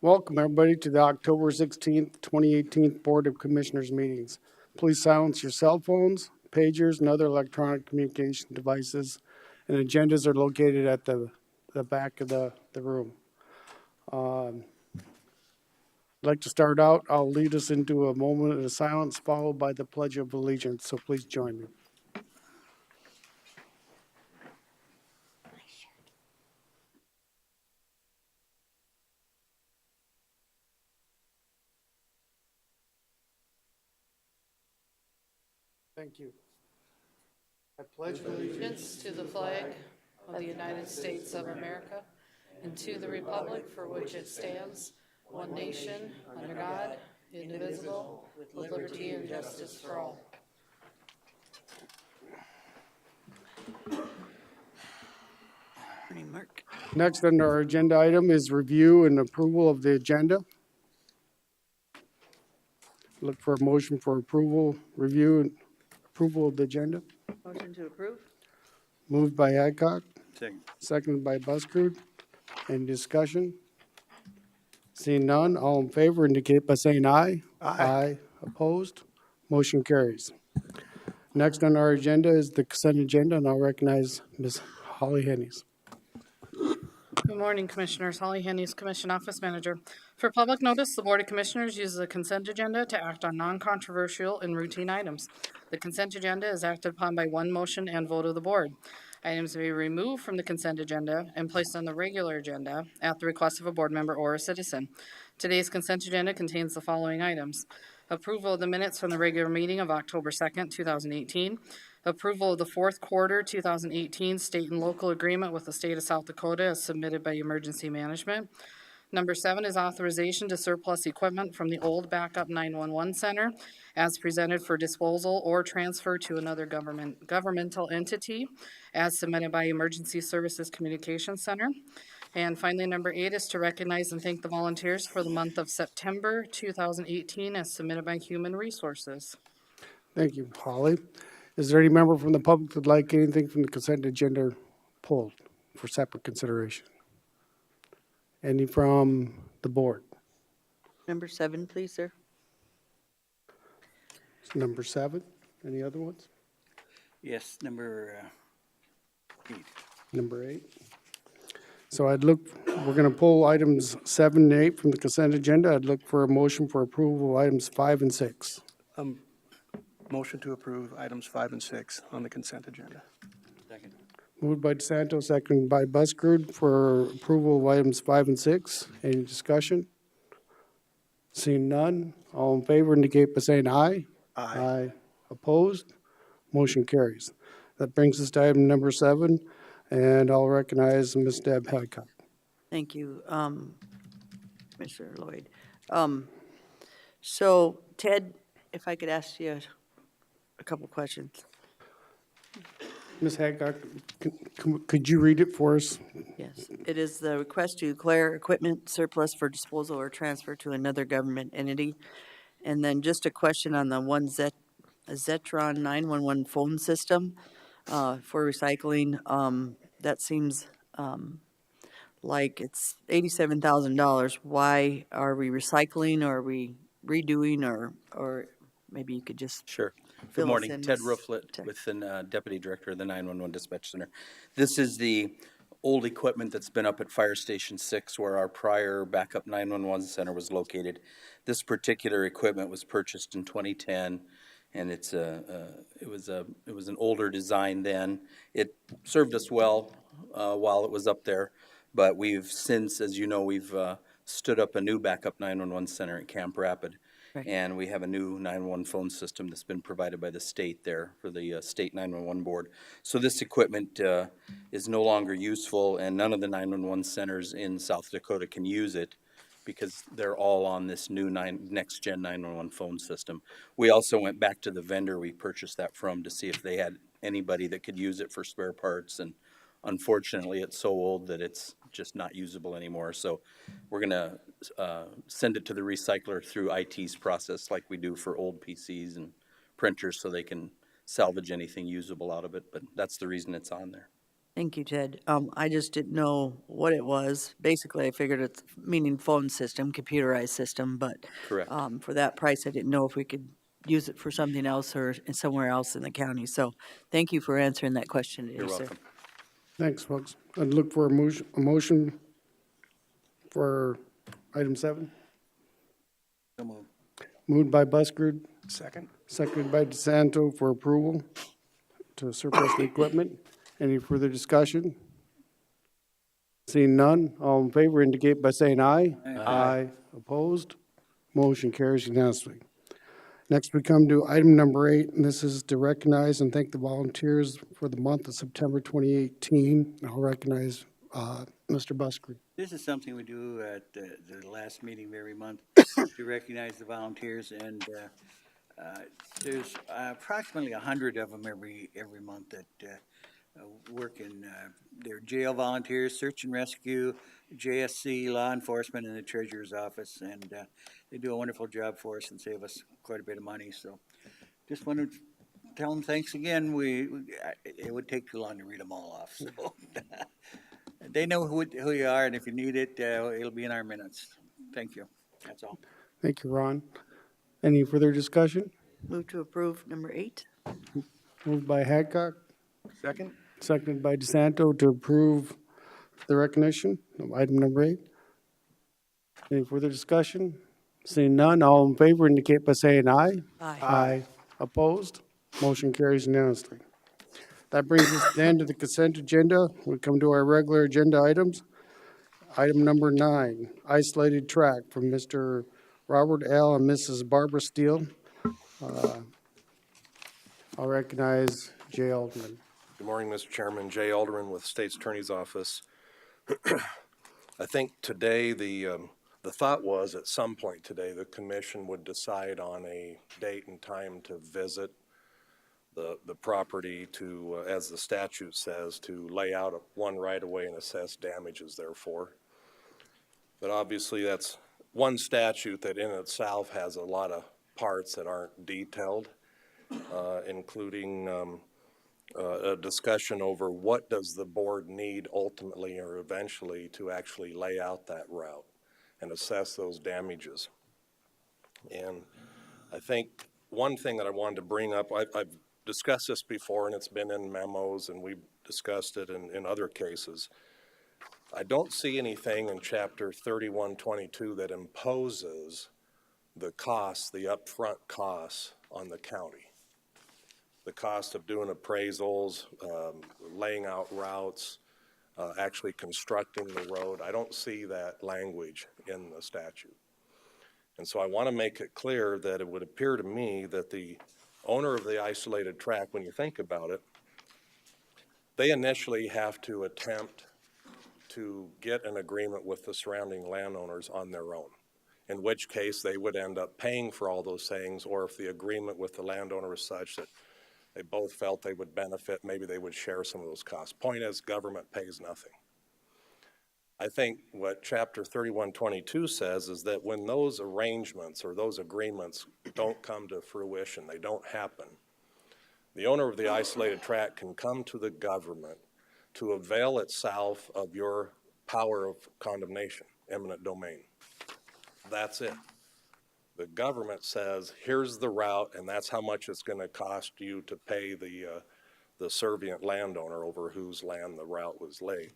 Welcome, everybody, to the October 16th, 2018 Board of Commissioners meetings. Please silence your cell phones, pagers, and other electronic communication devices, and agendas are located at the back of the room. I'd like to start out. I'll lead us into a moment of silence, followed by the Pledge of Allegiance, so please join me. Thank you. I pledge Allegiance to the flag of the United States of America and to the republic for which it stands, one nation, under God, indivisible, with liberty and justice for all. Morning, Mark. Next on our agenda item is review and approval of the agenda. Look for a motion for approval, review, and approval of the agenda. Motion to approve? Moved by Adcock, Second. seconded by Buskerud. Any discussion? Seeing none, all in favor indicate by saying aye. Aye. Opposed? Motion carries. Next on our agenda is the consent agenda, and I'll recognize Ms. Holly Hennies. Good morning, Commissioners. Holly Hennies, Commission Office Manager. For public notice, the Board of Commissioners uses the consent agenda to act on non-controversial and routine items. The consent agenda is acted upon by one motion and vote of the Board. Items may be removed from the consent agenda and placed on the regular agenda at the request of a board member or a citizen. Today's consent agenda contains the following items: approval of the minutes from the regular meeting of October 2nd, 2018, approval of the fourth quarter 2018 state and local agreement with the state of South Dakota as submitted by Emergency Management. Number 7 is authorization to surplus equipment from the old backup 911 center as presented for disposal or transfer to another governmental entity as submitted by Emergency Services Communications Center. And finally, number 8 is to recognize and thank the volunteers for the month of September 2018 as submitted by Human Resources. Thank you, Holly. Is there any member from the public that would like anything from the consent agenda pulled for separate consideration? Any from the board? Number 7, please, sir. Number 7. Any other ones? Yes, number 8. Number 8. So we're going to pull items 7 and 8 from the consent agenda. I'd look for a motion for approval of items 5 and 6. Motion to approve items 5 and 6 on the consent agenda. Second. Moved by DeSanto, seconded by Buskerud for approval of items 5 and 6. Any discussion? Seeing none, all in favor indicate by saying aye. Aye. Opposed? Motion carries. That brings us to item number 7, and I'll recognize Ms. Deb Hadcock. Thank you, Commissioner Lloyd. So, Ted, if I could ask you a couple questions. Ms. Hadcock, could you read it for us? Yes, it is the request to declare equipment surplus for disposal or transfer to another government entity. And then just a question on the one Zetron 911 phone system for recycling. That seems like it's $87,000. Why are we recycling, or are we redoing, or maybe you could just Sure. fill Good morning. us in, Ted Ms. Rooflet, Tech. Deputy Director of the 911 Dispatch Center. This is the old equipment that's been up at Fire Station 6 where our prior backup 911 center was located. This particular equipment was purchased in 2010, and it was an older design then. It served us well while it was up there, but we've since, as you know, we've stood up a new backup 911 center at Camp Rapid. Right. And we have a new 911 phone system that's been provided by the state there for the state 911 board. So this equipment is no longer useful, and none of the 911 centers in South Dakota can use it because they're all on this new next-gen 911 phone system. We also went back to the vendor we purchased that from to see if they had anybody that could use it for spare parts, and unfortunately, it's so old that it's just not usable anymore. So we're going to send it to the recycler through IT's process like we do for old PCs and printers so they can salvage anything usable out of it. But that's the reason it's on there. Thank you, Ted. I just didn't know what it was. Basically, I figured it's meaning phone system, computerized system, but Correct. for that price, I didn't know if we could use it for something else or somewhere else in the county. So thank you for answering that question today, You're sir. welcome. Thanks, folks. I'd look for a motion for item 7. So moved. Moved by Buschrood, Second? seconded by DeSanto for approval to surplus the equipment. Any further discussion? Seeing none, all in favor indicate by saying aye. Aye. Opposed? Motion carries unanimously. Next, we come to item number 8, and this is to recognize and thank the volunteers for the month of September 2018. I'll recognize Mr. Buschrood. This is something we do at the last meeting of every month to recognize the volunteers, and there's approximately 100 of them every month that work in their jail volunteers, search and rescue, JSC, law enforcement, and the treasurer's office, and they do a wonderful job for us and save us quite a bit of money. So, just wanted to tell them thanks again. It would take too long to read them all off. So. They know who you are, and if you need it, it'll be in our minutes. Thank you. That's all. Thank you, Ron. Any further discussion? Move to approve number 8. Moved by Hadcock, Second? seconded by DeSanto to approve the recognition of item number 8. Any further discussion? Seeing none, all in favor indicate by saying aye. Aye. Opposed? Motion carries unanimously. That brings us to the end of the consent agenda. We come to our regular agenda items. Item number 9, isolated track from Mr. Robert L. and Mrs. Barbara Steele. I'll recognize Jay Alderman. Good morning, Mr. Chairman. Jay Alderman with State's Attorney's Office. I think today the thought was at some point today the commission would decide on a date and time to visit the property to, as the statute says, to lay out one right-of-way and assess damages therefore. But obviously that's one statute that in itself has a lot of parts that aren't detailed, including a discussion over what does the board need ultimately or eventually to actually lay out that route and assess those damages. And I think one thing that I wanted to bring up, I've discussed this before and it's been in memos and we've discussed it in other cases. I don't see anything in chapter 3122 that imposes the costs, the upfront costs on the county. The cost of doing appraisals, laying out routes, actually constructing the road. I don't see that language in the statute. And so I want to make it clear that it would appear to me that the owner of the isolated tract, when you think about it, they initially have to attempt to get an agreement with the surrounding landowners on their own, in which case they would end up paying for all those things, or if the agreement with the landowner is such that they both felt they would benefit, maybe they would share some of those costs. Point is, government pays nothing. I think what chapter 3122 says is that when those arrangements or those agreements don't come to fruition, they don't happen, the owner of the isolated tract can come to the government to avail itself of your power of condemnation, eminent domain. That's it. The government says, here's the route, and that's how much it's going to cost you to pay the servient landowner over whose land the route was laid.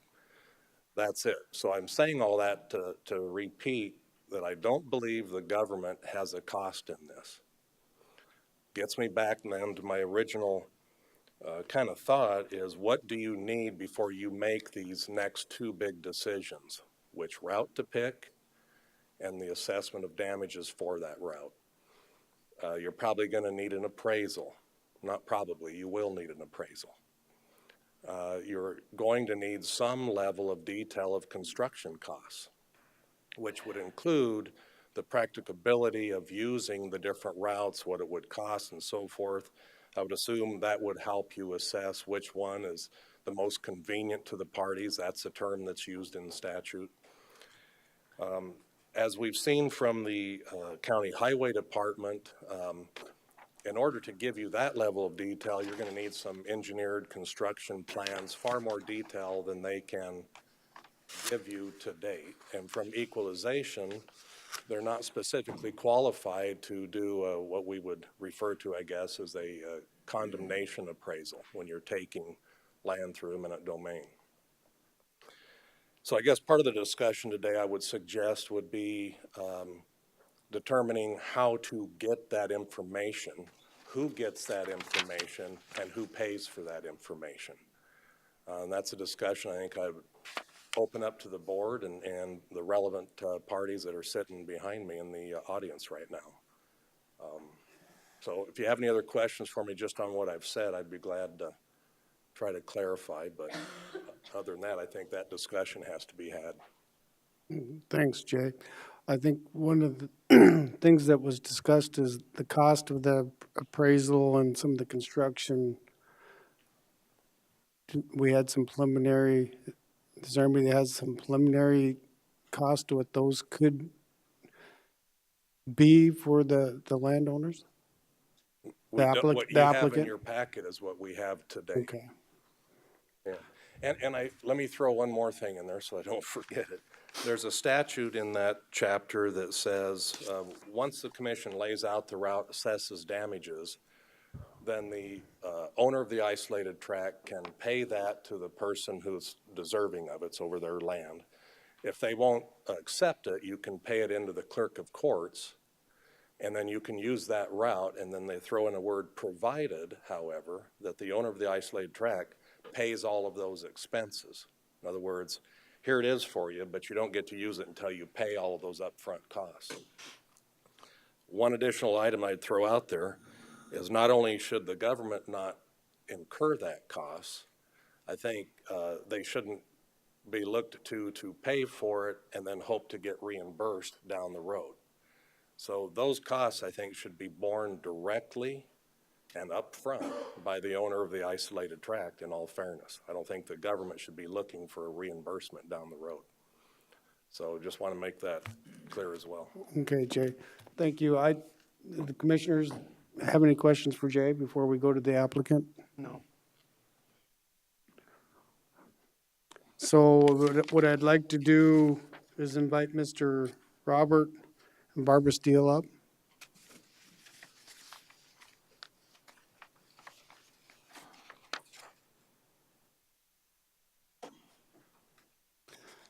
That's it. So I'm saying all that to repeat that I don't believe the government has a cost in this. Gets me back then to my original kind of thought is, what do you need before you make these next two big decisions? Which route to pick and the assessment of damages for that route. You're probably going to need an appraisal. Not probably, you will need an appraisal. You're going to need some level of detail of construction costs, which would include the practicability of using the different routes, what it would cost and so forth. I would assume that would help you assess which one is the most convenient to the parties. That's a term that's used in the statute. As we've seen from the County Highway Department, in order to give you that level of detail, you're gonna need some engineered construction plans, far more detail than they can give you to date. And from equalization, they're not specifically qualified to do what we would refer to, I guess, as a condemnation appraisal when you're taking land through eminent domain. So I guess part of the discussion today I would suggest would be determining how to get that information, who gets that information, and who pays for that information. And that's a discussion I think I would open up to the board and the relevant parties that are sitting behind me in the audience right now. So if you have any other questions for me just on what I've said, I'd be glad to try to clarify, but other than that, I think that discussion has to be had. Thanks, Jay. I think one of the things that was discussed is the cost of the appraisal and some of the construction. We had some preliminary, is there anybody that has some preliminary cost to what those could be for the landowners? We don't- applic- What the you have in applicant? your packet is what we have today. Okay. Yeah. And let me throw one more thing in there so I don't forget it. There's a statute in that chapter that says, once the commission lays out the route, assesses damages, then the owner of the isolated tract can pay that to the person who's deserving of it, it's over their land. If they won't accept it, you can pay it into the clerk of courts, and then you can use that route, and then they throw in a word, provided, however, that the owner of the isolated tract pays all of those expenses. In other words, here it is for you, but you don't get to use it until you pay all of those upfront costs. One additional item I'd throw out there is not only should the government not incur that cost, I think they shouldn't be looked to pay for it and then hope to get reimbursed down the road. So those costs, I think, should be borne directly and upfront by the owner of the isolated tract, in all fairness. I don't think the government should be looking for a reimbursement down the road. So just want to make that clear as well. Okay, Jay. Thank you. The commissioners have any questions for Jay before we go to the applicant? No. So what I'd like to do is invite Mr. Robert and Barbara Steele up.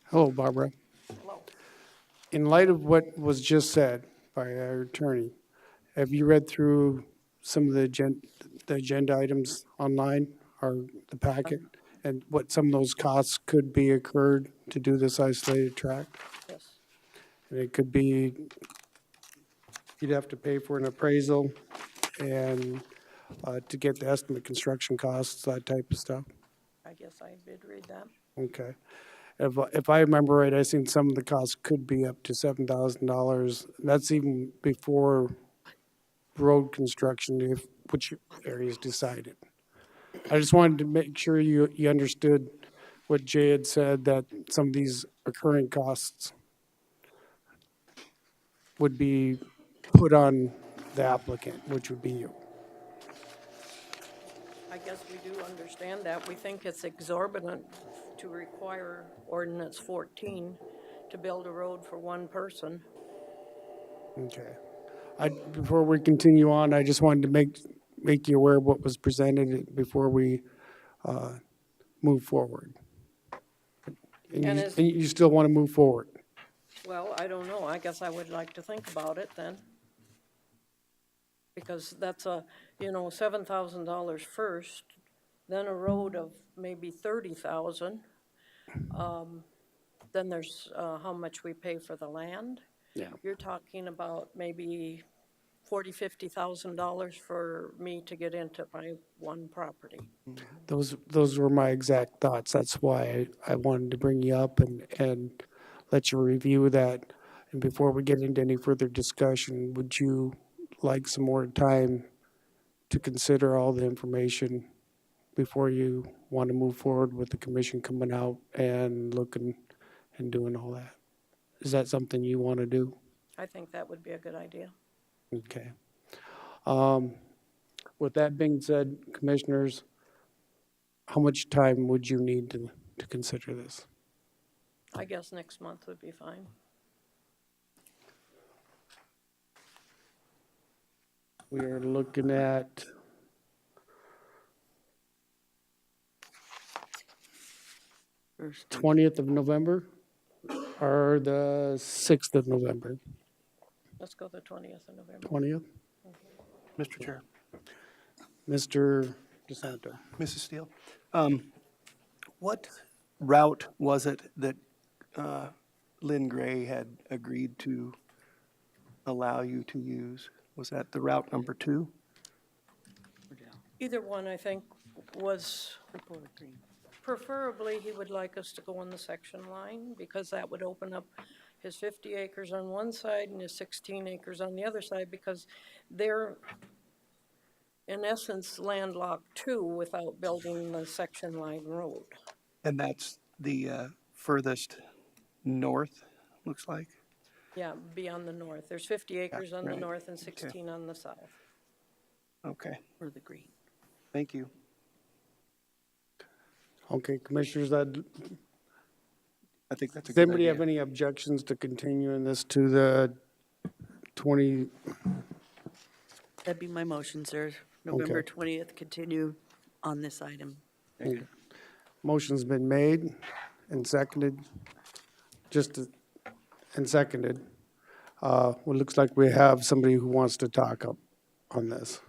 Hello, Barbara. Hello. In light of what was just said by our attorney, have you read through some of the agenda items online or the packet? And what some of those costs could be incurred to do this isolated tract? Yes. And it could be, you'd have to pay for an appraisal and to get the estimate construction costs, that type of stuff. I guess I did read that. Okay. If I remember right, I seen some of the costs could be up to $7,000. That's even before road construction, if which area is decided. I just wanted to make sure you understood what Jay had said, that some of these recurring costs would be put on the applicant, which would be you. I guess we do understand that. We think it's exorbitant to require ordinance 14 to build a road for one person. Okay. Before we continue on, I just wanted to make you aware of what was presented before we move forward. And is- And you still want to move forward? Well, I don't know. I guess I would like to think about it then. Because that's $7,000 first, then a road of maybe 30,000. Then there's how much we pay for the land. Yeah. You're talking about maybe $50,000 for me to get into my one property. Those were my exact thoughts. That's why I wanted to bring you up and let you review that. And before we get into any further discussion, would you like some more time to consider all the information before you want to move forward with the commission coming out and looking and doing all that? Is that something you want to do? I think that would be a good idea. Okay. with that being said, commissioners, how much time would you need to consider this? I guess next month would be fine. We are looking at First, 20th of November or the 6th of November? Let's go the 20th of November. 20th? Mr. Chair, Mr. DeSanto. Mrs. Steele, what route was it that Lynn Gray had agreed to allow you to use? Was that the route number 2? Either one, I think, was preferably he would like us to go on the section line because that would open up his 50 acres on one side and his 16 acres on the other side because they're in essence landlocked too without building the section line road. And that's the furthest north, looks like? Yeah, beyond the north. There's 50 acres on the right. north and 16 on the south. Okay, for the green. thank you. Okay, commissioners, I think that's a does good anybody idea. have any objections to continuing this to the 20? That'd be my motion, sir. November 20th, continue on this item. Motion's been made and seconded, and seconded. Well, it looks like we have somebody who wants to talk up on this.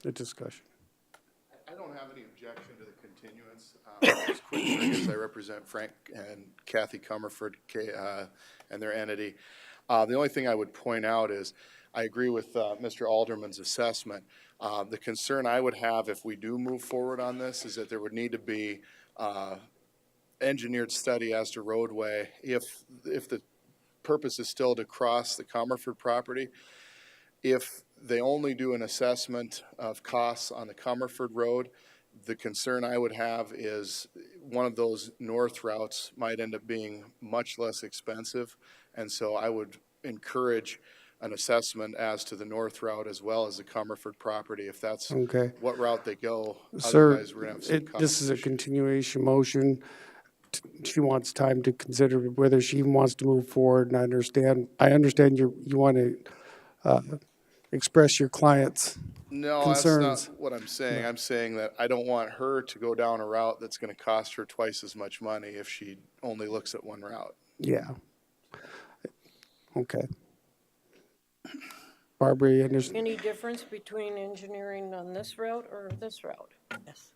The discussion. I don't have any objection to the continuance. Just quickly, I guess I represent Frank and Kathy Comerford and their entity. The only thing I would point out is I agree with Mr. Alderman's assessment. The concern I would have if we do move forward on this is that there would need to be engineered study as to roadway if the purpose is still to cross the Comerford property. If they only do an assessment of costs on the Comerford Road, the concern I would have is one of those north routes might end up being much less expensive. And so I would encourage an assessment as to the north route as well as the Comerford property, if that's Okay. what route they go. Sir, Otherwise, we're gonna have some cost this is a issues. continuation motion. She wants time to consider whether she even wants to move forward, and I understand you want to express your client's No, concerns. that's not what I'm saying. I'm saying that I don't want her to go down a route that's gonna cost her twice as much money if she only looks at one route. Yeah. Okay. Barbara, you understand? Any difference between engineering on this route or this route? Yes.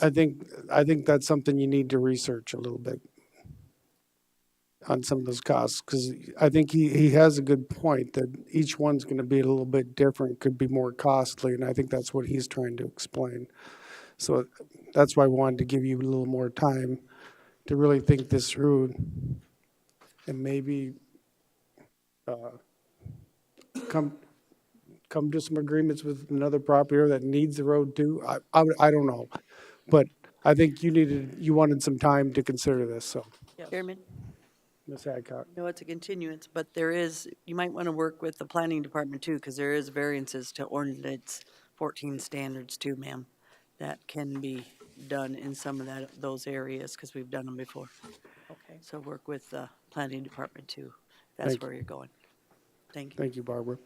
I think that's something you need to research a little bit on some of those costs, because I think he has a good point that each one's going to be a little bit different, could be more costly, and I think that's what he's trying to explain. So that's why I wanted to give you a little more time to really think this through and maybe come to some agreements with another property owner that needs the road too. I don't know. But I think you wanted some time to consider this, so, Yes. Chairman, Ms. Hadcock. no, it's a continuance, but you might want to work with the planning department too, because there is variances to ordinance 14 standards too, ma'am, that can be done in some of those areas, because we've done them before. Okay. So work with the planning department too. That's Thank you. where you're going. Thank you. Thank you, Barbara.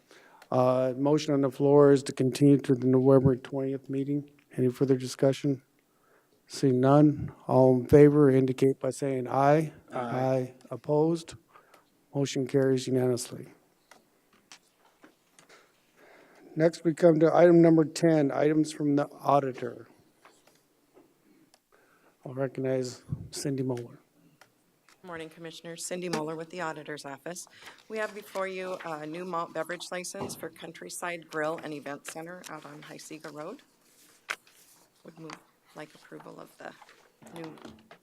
Motion on the floor is to continue to the November 20th meeting. Any further discussion? Seeing none, all in favor indicate by saying aye. Aye. Opposed? Motion carries unanimously. Next, we come to item number 10, items from the auditor. I'll recognize Cindy Moeller. Morning, Commissioners. Cindy Moeller with the Auditor's Office. We have before you a new malt beverage license for Countryside Grill and Event Center out on High Sega Road. Would move like approval of the new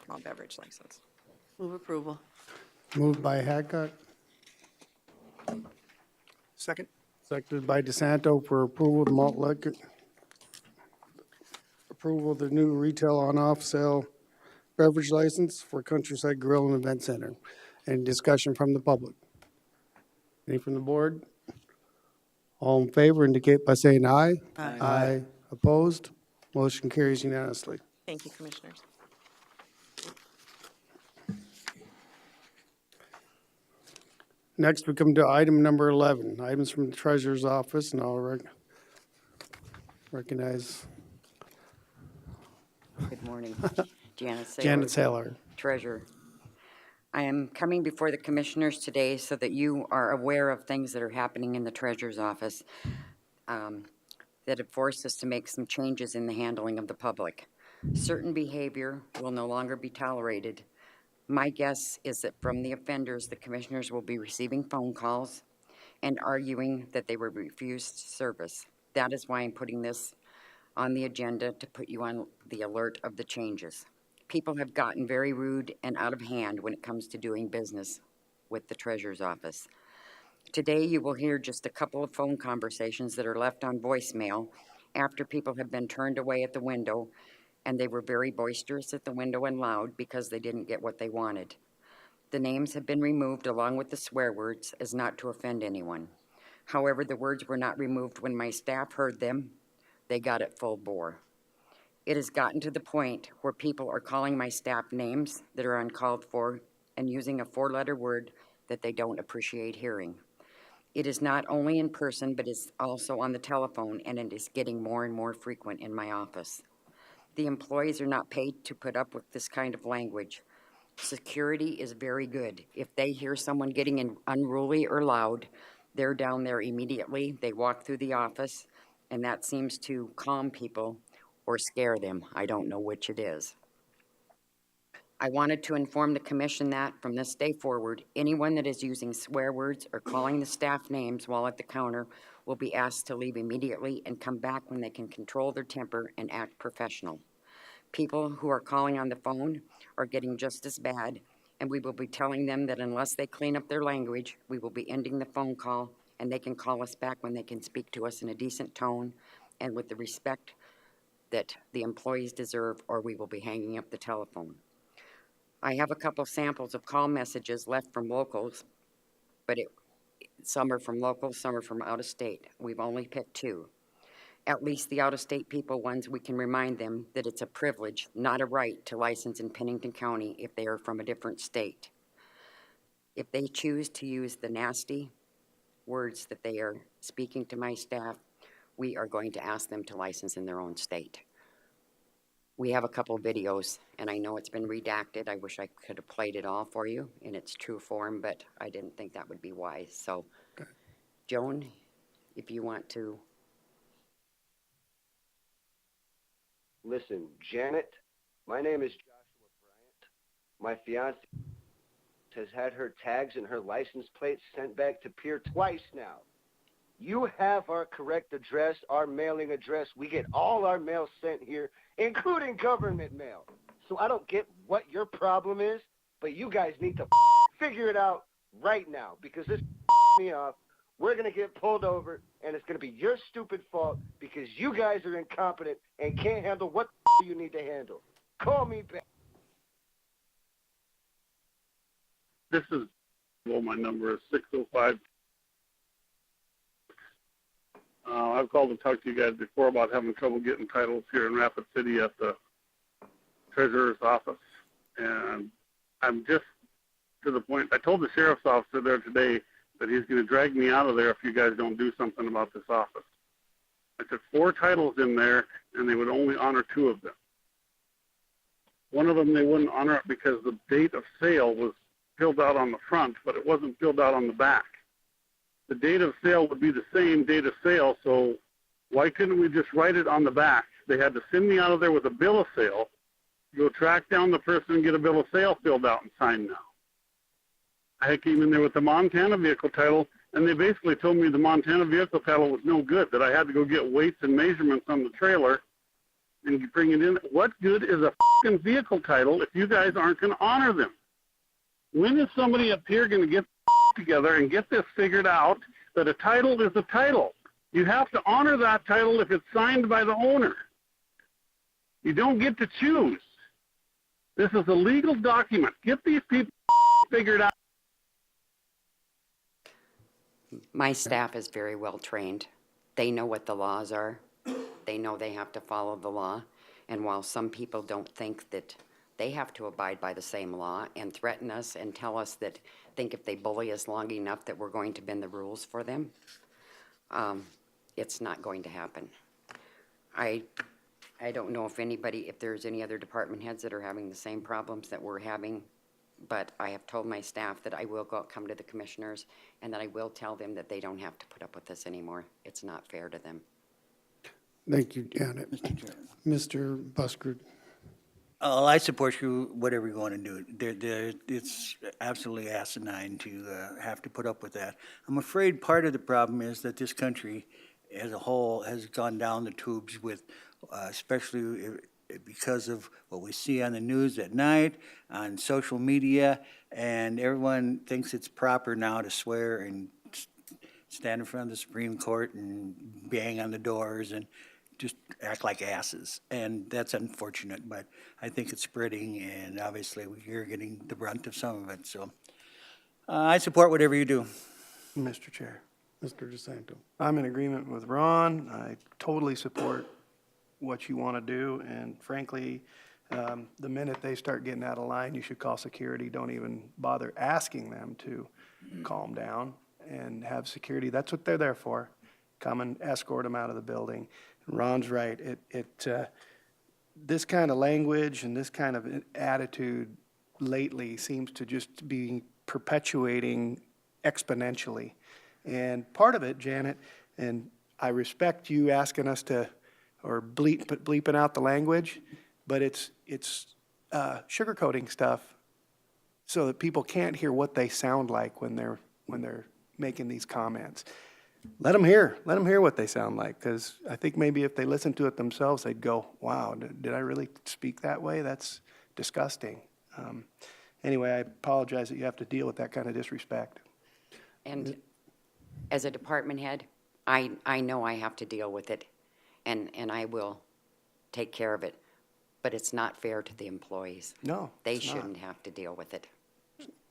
malt beverage license. Move approval. Moved by Hadcock, Second? seconded by DeSanto for approval of the malt liquor. Approval of the new retail on-off sale beverage license for Countryside Grill and Event Center. Any discussion from the public? Any from the board? All in favor indicate by saying aye. Aye. Aye. Opposed? Motion carries unanimously. Thank you, Commissioners. Next, we come to item number 11, items from the Treasurer's Office, and I'll recognize Good morning. Janet Saylor, Janet Saylor. Treasurer. I am coming before the Commissioners today so that you are aware of things that are happening in the Treasurer's Office that have forced us to make some changes in the handling of the public. Certain behavior will no longer be tolerated. My guess is that from the offenders, the Commissioners will be receiving phone calls and arguing that they were refused service. That is why I'm putting this on the agenda, to put you on the alert of the changes. People have gotten very rude and out of hand when it comes to doing business with the Treasurer's Office. Today, you will hear just a couple of phone conversations that are left on voicemail after people have been turned away at the window, and they were very boisterous at the window and loud because they didn't get what they wanted. The names have been removed along with the swear words as not to offend anyone. However, the words were not removed when my staff heard them. They got it full bore. It has gotten to the point where people are calling my staff names that are uncalled for and using a 4-letter word that they don't appreciate hearing. It is not only in person, but it's also on the telephone, and it is getting more and more frequent in my office. The employees are not paid to put up with this kind of language. Security is very good. If they hear someone getting unruly or loud, they're down there immediately. They walk through the office, and that seems to calm people or scare them. I don't know which it is. I wanted to inform the Commission that from this day forward, anyone that is using swear words or calling the staff names while at the counter will be asked to leave immediately and come back when they can control their temper and act professional. People who are calling on the phone are getting just as bad, and we will be telling them that unless they clean up their language, we will be ending the phone call, and they can call us back when they can speak to us in a decent tone and with the respect that the employees deserve, or we will be hanging up the telephone. I have a couple samples of call messages left from locals, but some are from locals, some are from out of state. We've only picked 2. At least the out-of-state people ones, we can remind them that it's a privilege, not a right, to license in Pennington County if they are from a different state. If they choose to use the nasty words that they are speaking to my staff, we are going to ask them to license in their own state. We have a couple videos, and I know it's been redacted. I wish I could have played it all for you in its true form, but I didn't think that would be wise. So, Joan, if you want to. Listen, Janet, my name is Joshua Bryant. My fiance has had her tags and her license plates sent back to Pier twice now. You have our correct address, our mailing address. We get all our mail sent here, including government mail. So I don't get what your problem is, but you guys need to figure it out right now, because this me off. We're going to get pulled over, and it's going to be your stupid fault because you guys are incompetent and can't handle what you need to handle. Call me back. This is, well, my number is 605. I've called to talk to you guys before about having trouble getting titles here in Rapid City at the Treasurer's Office. And I'm just to the point, I told the sheriff's officer there today that he's going to drag me out of there if you guys don't do something about this office. I took 4 titles in there, and they would only honor 2 of them. One of them they wouldn't honor it because the date of sale was filled out on the front, but it wasn't filled out on the back. The date of sale would be the same date of sale, so why couldn't we just write it on the back? They had to send me out of there with a bill of sale, go track down the person and get a bill of sale filled out and signed now. I came in there with the Montana vehicle title, and they basically told me the Montana vehicle title was no good, that I had to go get weights and measurements on the trailer and bring it in. What good is a fucking vehicle title if you guys aren't going to honor them? When is somebody up here going to get together and get this figured out that a title is a title? You have to honor that title if it's signed by the owner. You don't get to choose. This is a legal document. Get these people figured out. My staff is very well trained. They know what the laws are. They know they have to follow the law. And while some people don't think that they have to abide by the same law and threaten us and tell us that, think if they bully us long enough that we're going to bend the rules for them, it's not going to happen. I don't know if there's any other department heads that are having the same problems that we're having, but I have told my staff that I will come to the commissioners and that I will tell them that they don't have to put up with this anymore. It's not fair to them. Thank you, Janet. Mr. Chair. Mr. Busker. Oh, I support you, whatever you want to do. It's absolutely asinine to have to put up with that. I'm afraid part of the problem is that this country as a whole has gone down the tubes with, especially because of what we see on the news at night, on social media, and everyone thinks it's proper now to swear and stand in front of the Supreme Court and bang on the doors and just act like asses. And that's unfortunate, but I think it's spreading, and obviously you're getting the brunt of some of it. So I support whatever you do. Mr. Chair, Mr. DeSanto. I'm in agreement with Ron. I totally support what you want to do, and frankly, the minute they start getting out of line, you should call security. Don't even bother asking them to calm down and have security. That's what they're there for. Come and escort them out of the building. Ron's right. This kind of language and this kind of attitude lately seems to just be perpetuating exponentially. And part of it, Janet, and I respect you asking us to, or bleeping out the language, but it's sugarcoating stuff so that people can't hear what they sound like when they're making these comments. Let them hear what they sound like, because I think maybe if they listen to it themselves, they'd go, wow, did I really speak that way? That's disgusting. Anyway, I apologize that you have to deal with that kind of disrespect. And as a department head, I know I have to deal with it, and I will take care of it. But it's not fair to the employees. No, They it's not. shouldn't have to deal with it.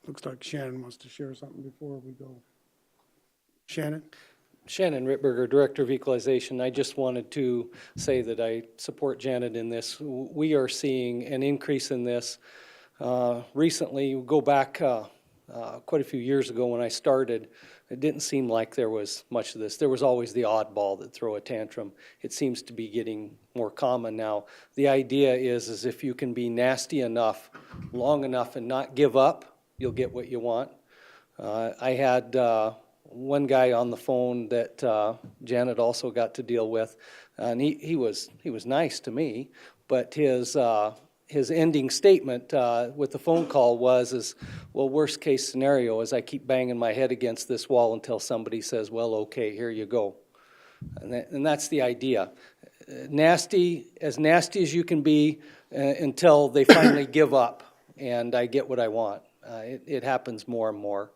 Looks like Shannon wants to share something before we go. Shannon? Shannon Rittberger, Director of Equalization. I just wanted to say that I support Janet in this. We are seeing an increase in this. Recently, go back quite a few years ago when I started, it didn't seem like there was much of this. There was always the oddball that throw a tantrum. It seems to be getting more common now. The idea is if you can be nasty enough, long enough, and not give up, you'll get what you want. I had one guy on the phone that Janet also got to deal with, and he was nice to me, but his ending statement with the phone call was, well, worst case scenario is I keep banging my head against this wall until somebody says, well, okay, here you go. And that's the idea. Nasty as you can be until they finally give up and I get what I want. It happens more and more.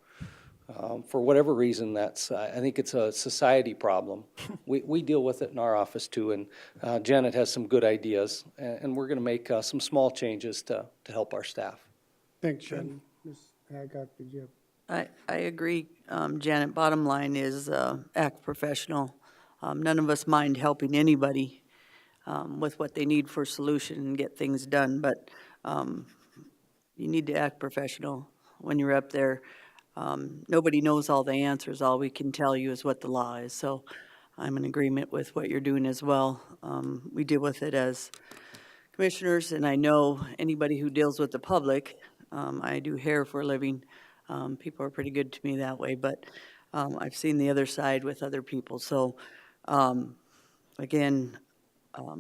For whatever reason, I think it's a society problem. We deal with it in our office too, and Janet has some good ideas, and we're going to make some small changes to help our staff. Thanks, Shannon. Ms. Hadcock, did you have? I agree, Janet. Bottom line is act professional. None of us mind helping anybody with what they need for a solution and get things done, but you need to act professional when you're up there. Nobody knows all the answers. All we can tell you is what the law is. So I'm in agreement with what you're doing as well. We deal with it as commissioners, and I know anybody who deals with the public, I do hair for a living. People are pretty good to me that way, but I've seen the other side with other people. So again,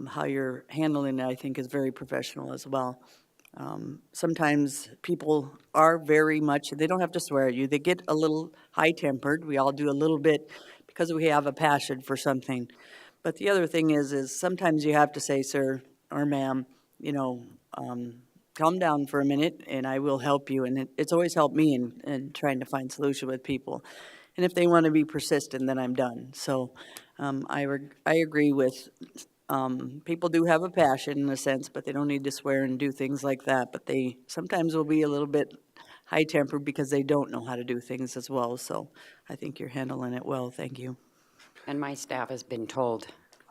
how you're handling it, I think, is very professional as well. Sometimes people are very much, they don't have to swear at you. They get a little high-tempered. We all do a little bit because we have a passion for something. But the other thing is sometimes you have to say, sir or ma'am, calm down for a minute and I will help you. And it's always helped me in trying to find solution with people. And if they want to be persistent, then I'm done. So I agree with people do have a passion in a sense, but they don't need to swear and do things like that. But they sometimes will be a little bit high-tempered because they don't know how to do things as well. So I think you're handling it well. Thank you. And my staff has been told,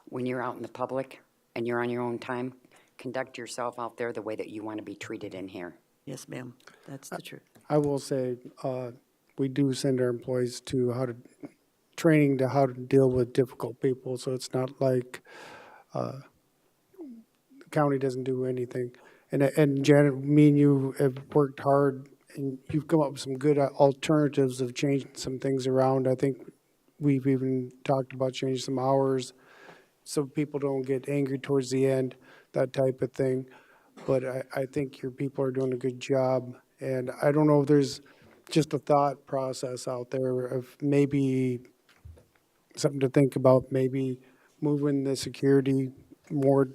when you're out in the public and you're on your own time, conduct yourself out there the way that you want to be treated in here. Yes, ma'am. That's the truth. I will say, we do send our employees to training to how to deal with difficult people, so it's not like, the county doesn't do anything. And Janet, me and you have worked hard, and you've come up with some good alternatives of changing some things around. I think we've even talked about changing some hours so people don't get angry towards the end, that type of thing. But I think your people are doing a good job. And I don't know if there's just a thought process out there of maybe something to think about, maybe moving the security more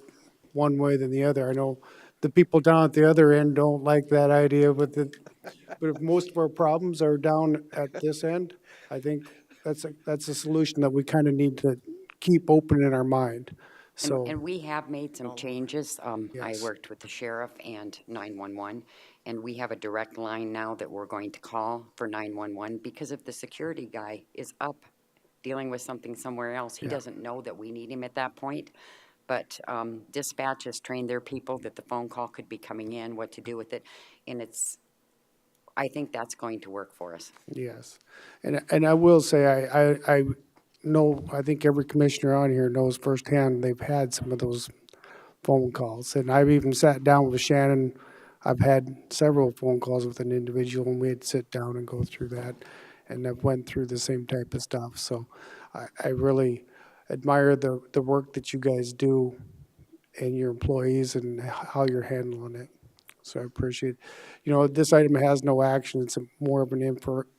one way than the other. I know the people down at the other end don't like that idea, but if most of our problems are down at this end, I think that's a solution that we kind of need to keep open in our mind. So, And we have made some changes. I Yes. worked with the sheriff and 911, and we have a direct line now that we're going to call for 911, because if the security guy is up dealing with something somewhere else, he Yeah. doesn't know that we need him at that point. But dispatch has trained their people that the phone call could be coming in, what to do with it, and I think that's going to work for us. yes. And I will say, I know, I think every commissioner on here knows firsthand, they've had some of those phone calls. And I've even sat down with Shannon. I've had several phone calls with an individual, and we'd sit down and go through that. And I've went through the same type of stuff. So I really admire the work that you guys do and your employees and how you're handling it. So I appreciate, this item has no action. It's more of an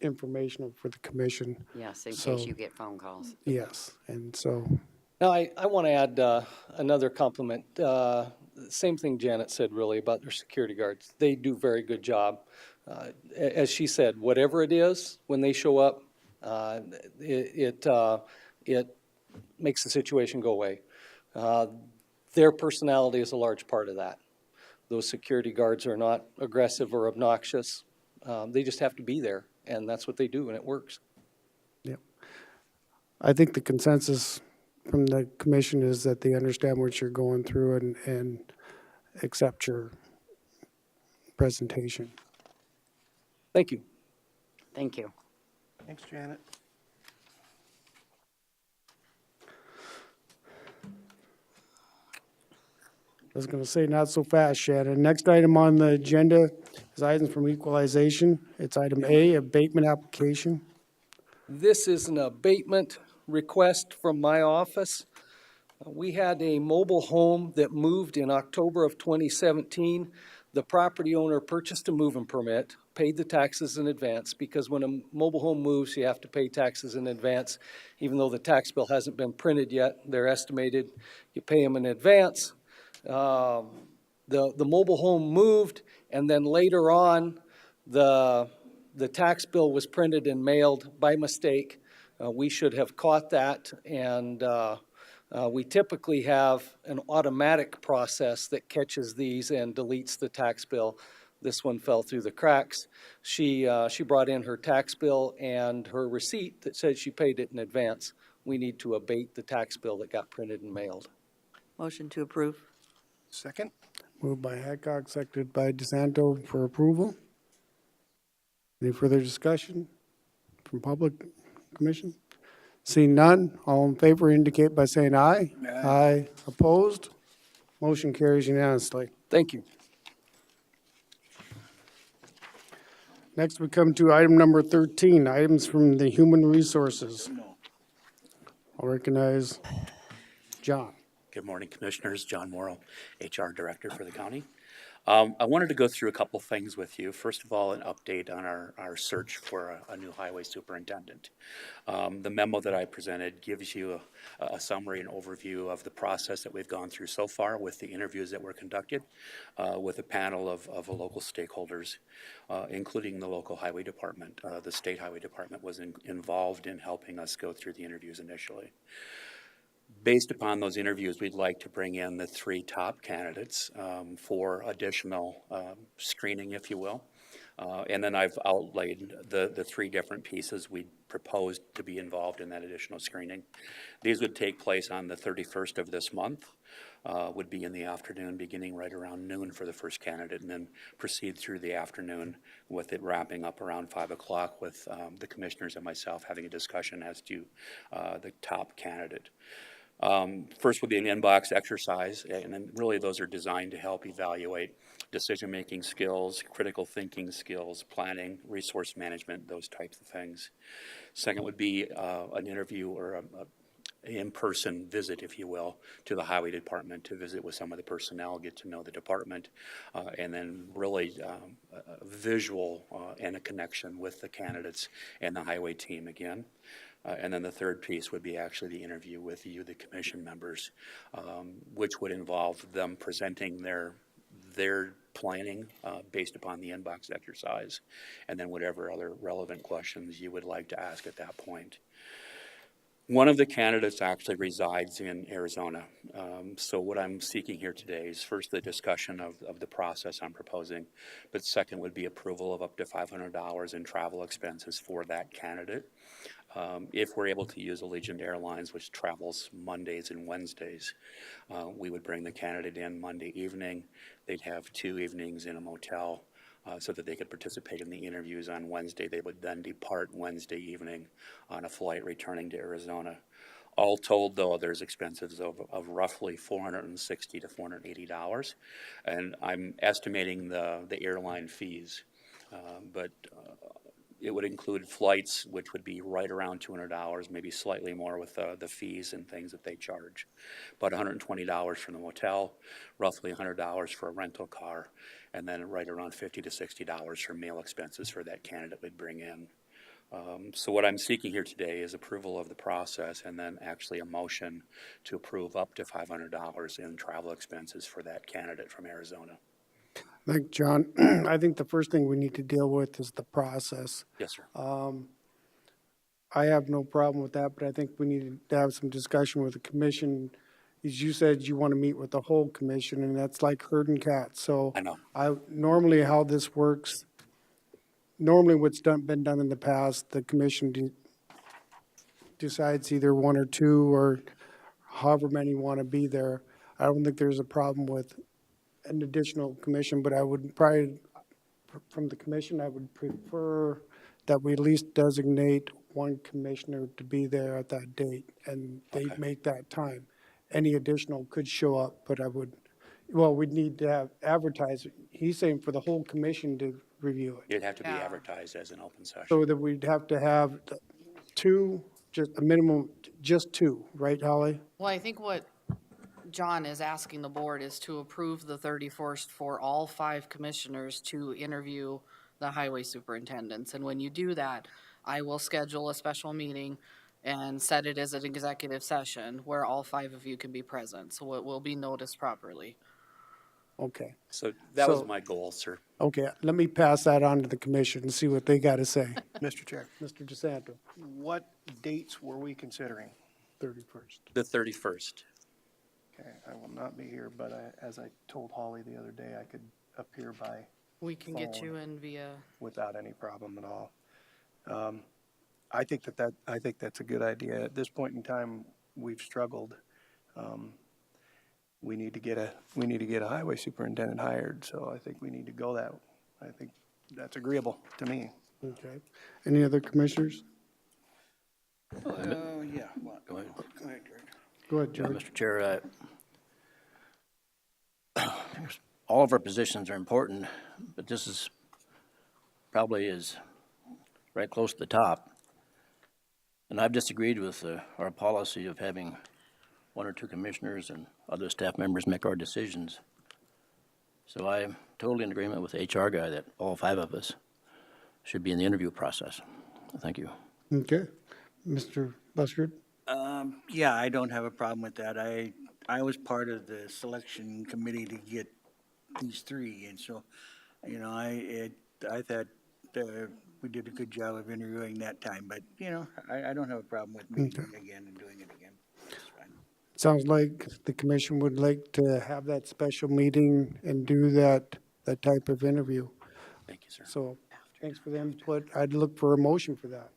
informational for the commission. Yes, in So- case you get phone calls. Yes, and so, Now, I want to add another compliment. Same thing Janet said, really, about their security guards. They do a very good job. As she said, whatever it is, when they show up, it makes the situation go away. Their personality is a large part of that. Those security guards are not aggressive or obnoxious. They just have to be there, and that's what they do, and it works. yep. I think the consensus from the commission is that they understand what you're going through and accept your presentation. Thank you. Thank you. Thanks, Janet. I was gonna say, not so fast, Shannon. Next item on the agenda is items from equalization. It's item A, abatement application. This is an abatement request from my office. We had a mobile home that moved in October of 2017. The property owner purchased a moving permit, paid the taxes in advance, because when a mobile home moves, you have to pay taxes in advance. Even though the tax bill hasn't been printed yet, they're estimated, you pay them in advance. The mobile home moved, and then later on, the tax bill was printed and mailed by mistake. We should have caught that, and we typically have an automatic process that catches these and deletes the tax bill. This one fell through the cracks. She brought in her tax bill and her receipt that said she paid it in advance. We need to abate the tax bill that got printed and mailed. Motion to approve. Second? Moved by Hadcock, seconded by DeSanto for approval. Any further discussion from public commission? Seeing none, all in favor indicate by saying aye. Aye. Opposed? Motion carries unanimously. Thank you. Next, we come to item number 13, items from the Human Resources. I'll recognize John. Good morning, Commissioners. John Morrow, HR Director for the county. I wanted to go through a couple things with you. First of all, an update on our search for a new highway superintendent. The memo that I presented gives you a summary and overview of the process that we've gone through so far with the interviews that were conducted with a panel of local stakeholders, including the local highway department. The state highway department was involved in helping us go through the interviews initially. Based upon those interviews, we'd like to bring in the 3 top candidates for additional screening, if you will. And then I've outlaid the three different pieces we proposed to be involved in that additional screening. These would take place on the 31st of this month, would be in the afternoon, beginning right around noon for the first candidate, and then proceed through the afternoon with it wrapping up around 5 o'clock with the commissioners and myself having a discussion as to the top candidate. First would be an inbox exercise, and then really those are designed to help evaluate decision-making skills, critical thinking skills, planning, resource management, those types of things. Second would be an interview or an in-person visit, if you will, to the highway department to visit with some of the personnel, get to know the department, and then really a visual and a connection with the candidates and the highway team again. And then the third piece would be actually the interview with you, the commission members, which would involve them presenting their planning based upon the inbox exercise, and then whatever other relevant questions you would like to ask at that point. One of the candidates actually resides in Arizona. So what I'm seeking here today is first the discussion of the process I'm proposing, but second would be approval of up to $500 in travel expenses for that candidate. If we're able to use Allegiant Airlines, which travels Mondays and Wednesdays, we would bring the candidate in Monday evening. They'd have 2 evenings in a motel so that they could participate in the interviews on Wednesday. They would then depart Wednesday evening on a flight returning to Arizona. All told, though, there's expenses of roughly $460 to $480, and I'm estimating the airline fees, but it would include flights, which would be right around $200, maybe slightly more with the fees and things that they charge. About $120 from the motel, roughly $100 for a rental car, and then right around $50 to $60 for meal expenses for that candidate we'd bring in. So what I'm seeking here today is approval of the process and then actually a motion to approve up to $500 in travel expenses for that candidate from Arizona. Thank you, John. I think the first thing we need to deal with is the process. Yes, sir. I have no problem with that, but I think we need to have some discussion with the commission. As you said, you want to meet with the whole commission, and that's like herding cats. So I know. Normally how this works, normally what's been done in the past, the commission decides either 1 or 2 or however many want to be there. I don't think there's a problem with an additional commission, but I would probably, from the commission, I would prefer that we at least designate 1 commissioner to be there at that date, and they make that time. Any additional could show up, but we'd need to have advertised. He's saying for the whole commission to review it. It'd have to be advertised as an open session. So that we'd have to have 2, just a minimum, just 2, right, Holly? Well, I think what John is asking the board is to approve the 31st for all 5 commissioners to interview the highway superintendents. And when you do that, I will schedule a special meeting and set it as an executive session where all 5 of you can be present. So it will be noticed properly. Okay. So that was my goal, sir. Okay, let me pass that on to the commission and see what they got to say. Mr. Chair, Mr. DeSanto, what dates were we considering? 31st. The 31st. Okay, I will not be here, but as I told Holly the other day, I could appear by We can get phone you in via, without any problem at all. I think that's a good idea. At this point in time, we've struggled. We need to get a highway superintendent hired, so I think we need to go that. I think that's agreeable to me. Okay. Any other commissioners? Yeah, well, go ahead, Director. Go ahead, George. Mr. Chair, all of our positions are important, but this is probably is right close to the top. And I've disagreed with our policy of having 1 or 2 commissioners and other staff members make our decisions. So I'm totally in agreement with the HR guy that all 5 of us should be in the interview process. Thank you. Okay. Mr. Buskard? Yeah, I don't have a problem with that. I was part of the selection committee to get these 3, and so, you know, I thought we did a good job of interviewing that time, but, you know, I don't have a problem with meeting again and doing it again. It's fine. Sounds like the commission would like to have that special meeting and do that type of interview. Thank you, sir. So Thanks for the input. I'd look for a motion for that,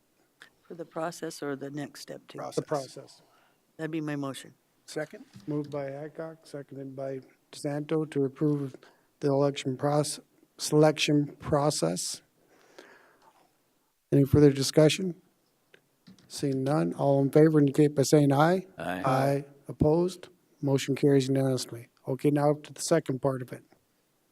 For the process or the next step too? the process. That'd be my motion. Second? Moved by Adcock, seconded by DeSanto to approve the selection process. Any further discussion? Seeing none, all in favor indicate by saying aye. Aye. Aye. Opposed? Motion carries unanimously. Okay, now to the second part of it.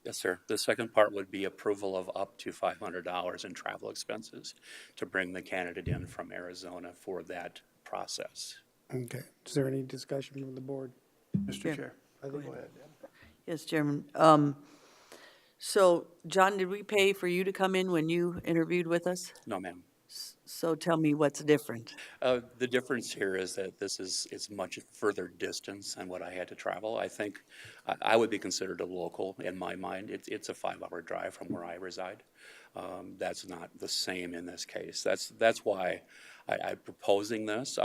Yes, sir. The second part would be approval of up to $500 in travel expenses to bring the candidate in from Arizona for that process. Okay, is there any discussion from the board? Mr. Chair. Go ahead. Yes, Chairman. So, John, did we pay for you to come in when you interviewed with us? No, ma'am. So tell me what's different. The difference here is that this is much further distance than what I had to travel. I think I would be considered a local in my mind. It's a 5-hour drive from where I reside. That's not the same in this case. That's why I'm proposing this.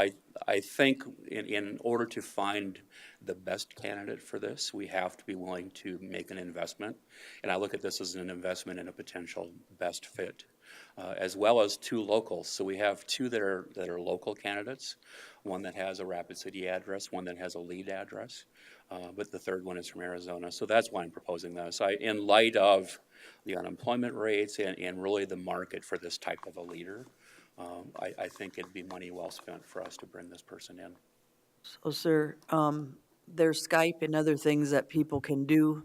I think in order to find the best candidate for this, we have to be willing to make an investment. And I look at this as an investment in a potential best fit. As well as 2 locals. So we have 2 that are local candidates, one that has a Rapid City address, one that has a lead address, but the third one is from Arizona. So that's why I'm proposing this. In light of the unemployment rates and really the market for this type of a leader, I think it'd be money well spent for us to bring this person in. So, sir, there's Skype and other things that people can do.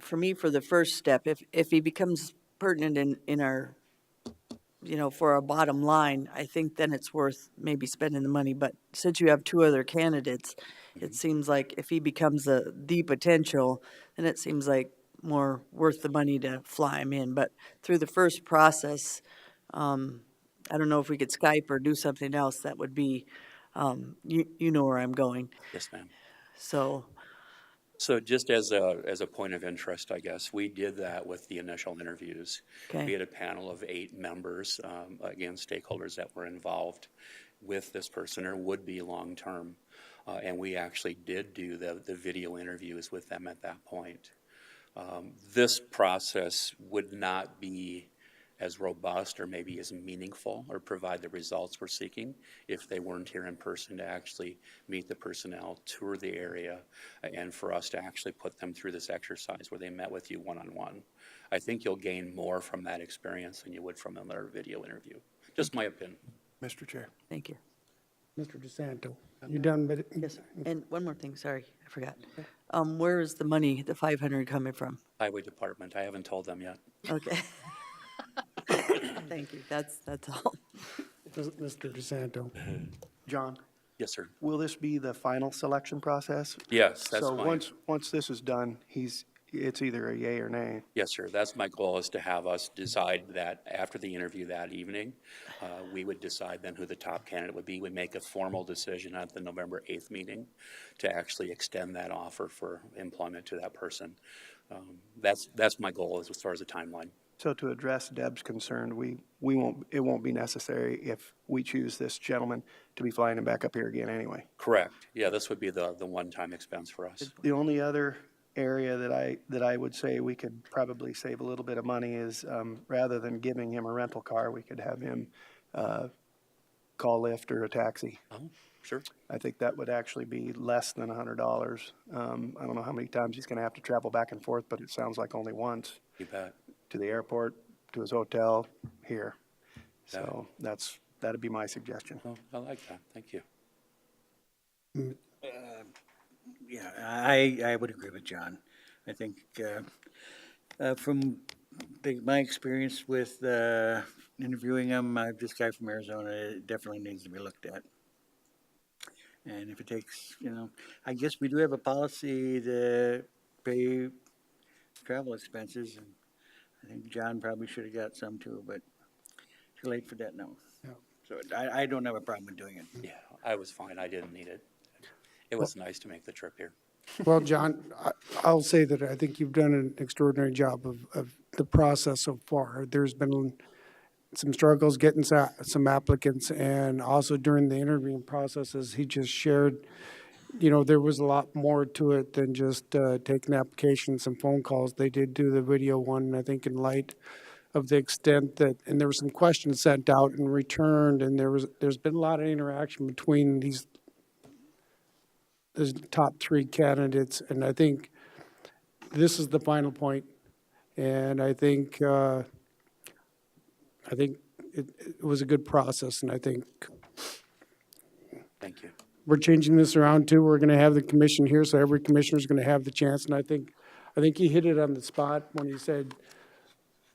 For me, for the first step, if he becomes pertinent in our, for our bottom line, I think then it's worth maybe spending the money. But since you have 2 other candidates, it seems like if he becomes the potential, then it seems like more worth the money to fly him in. But through the first process, I don't know if we could Skype or do something else that would be, you know where I'm going. Yes, ma'am. So just as a point of interest, I guess, we did that with the initial interviews. Okay. We had a panel of 8 members, again, stakeholders that were involved with this person or would be long-term. And we actually did do the video interviews with them at that point. This process would not be as robust or maybe as meaningful or provide the results we're seeking if they weren't here in person to actually meet the personnel, tour the area, and for us to actually put them through this exercise where they met with you one-on-one. I think you'll gain more from that experience than you would from another video interview. Just my opinion. Mr. Chair. thank you. Mr. DeSanto, you done with it? Yes, sir. And one more thing, sorry, I forgot. Where is the money, the 500 coming from? Highway Department, I haven't told them yet. Okay. Thank you, that's all. Mr. DeSanto. John, Yes, sir. will this be the final selection process? Yes, that's So fine. once this is done, it's either a yay or nay. Yes, sir. That's my goal, is to have us decide that after the interview that evening, we would decide then who the top candidate would be. We make a formal decision at the November 8th meeting to actually extend that offer for employment to that person. That's my goal as far as the timeline. So to address Deb's concern, it won't be necessary if we choose this gentleman to be flying him back up here again anyway. Correct. Yeah, this would be the one-time expense for us. The only other area that I would say we could probably save a little bit of money is, rather than giving him a rental car, we could have him call Lyft or a taxi. Oh, sure. I think that would actually be less than $100. I don't know how many times he's gonna have to travel back and forth, but it sounds like only once. You bet. To the airport, to his hotel, here. So that'd be my suggestion. Oh, I like that. Thank you. Yeah, I would agree with John. I think from my experience with interviewing him, this guy from Arizona, it definitely needs to be looked at. And if it takes, I guess we do have a policy to pay travel expenses, and I think John probably should have got some too, but too late for that now. Yeah. So I don't have a problem with doing it. Yeah, I was fine. I didn't need it. It was nice to make the trip here. Well, John, I'll say that I think you've done an extraordinary job of the process so far. There's been some struggles getting some applicants, and also during the interviewing process, as he just shared, there was a lot more to it than just taking applications and phone calls. They did do the video one, I think, in light of the extent that, and there were some questions sent out and returned, and there's been a lot of interaction between these top three candidates, and I think this is the final point, and I think it was a good process, and I think Thank you. we're changing this around too. We're gonna have the commission here, so every commissioner's gonna have the chance, and I think he hit it on the spot when he said,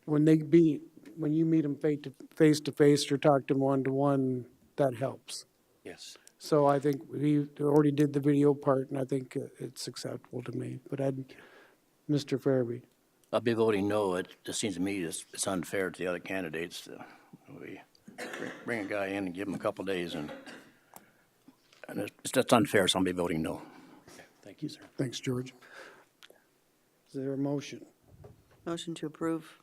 when you meet them face to face or talk to them one-to-one, that helps. Yes. So I think we already did the video part, and I think it's acceptable to me, but Mr. Farabee. I'll be voting no. It just seems to me it's unfair to the other candidates. We bring a guy in and give him a couple days, and it's just unfair, so I'll be voting no. Okay. Thank you, sir. Thanks, George. Is there a motion? Motion to approve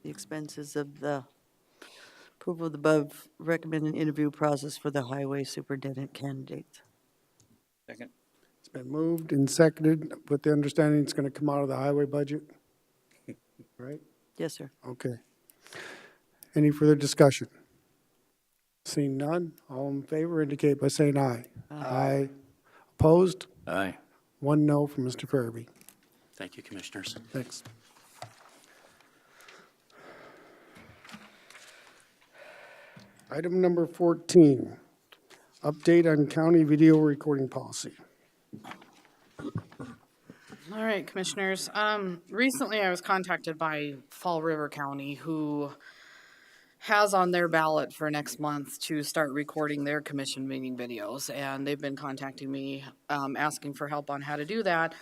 the expenses of the approval of the above recommended interview process for the highway superintendent candidates. Second. It's been moved and seconded with the understanding it's going to come out of the highway budget, right? Yes, sir. Okay. Any further discussion? Seeing none, all in favor indicate by saying aye. Aye. Opposed? Aye. 1 no from Mr. Farabee. Thank you, commissioners. Thanks. Item number 14, update on county video recording policy. All right, commissioners. Recently I was contacted by Fall River County, who has on their ballot for next month to start recording their commission meeting videos. And they've been contacting me, asking for help on how to do that.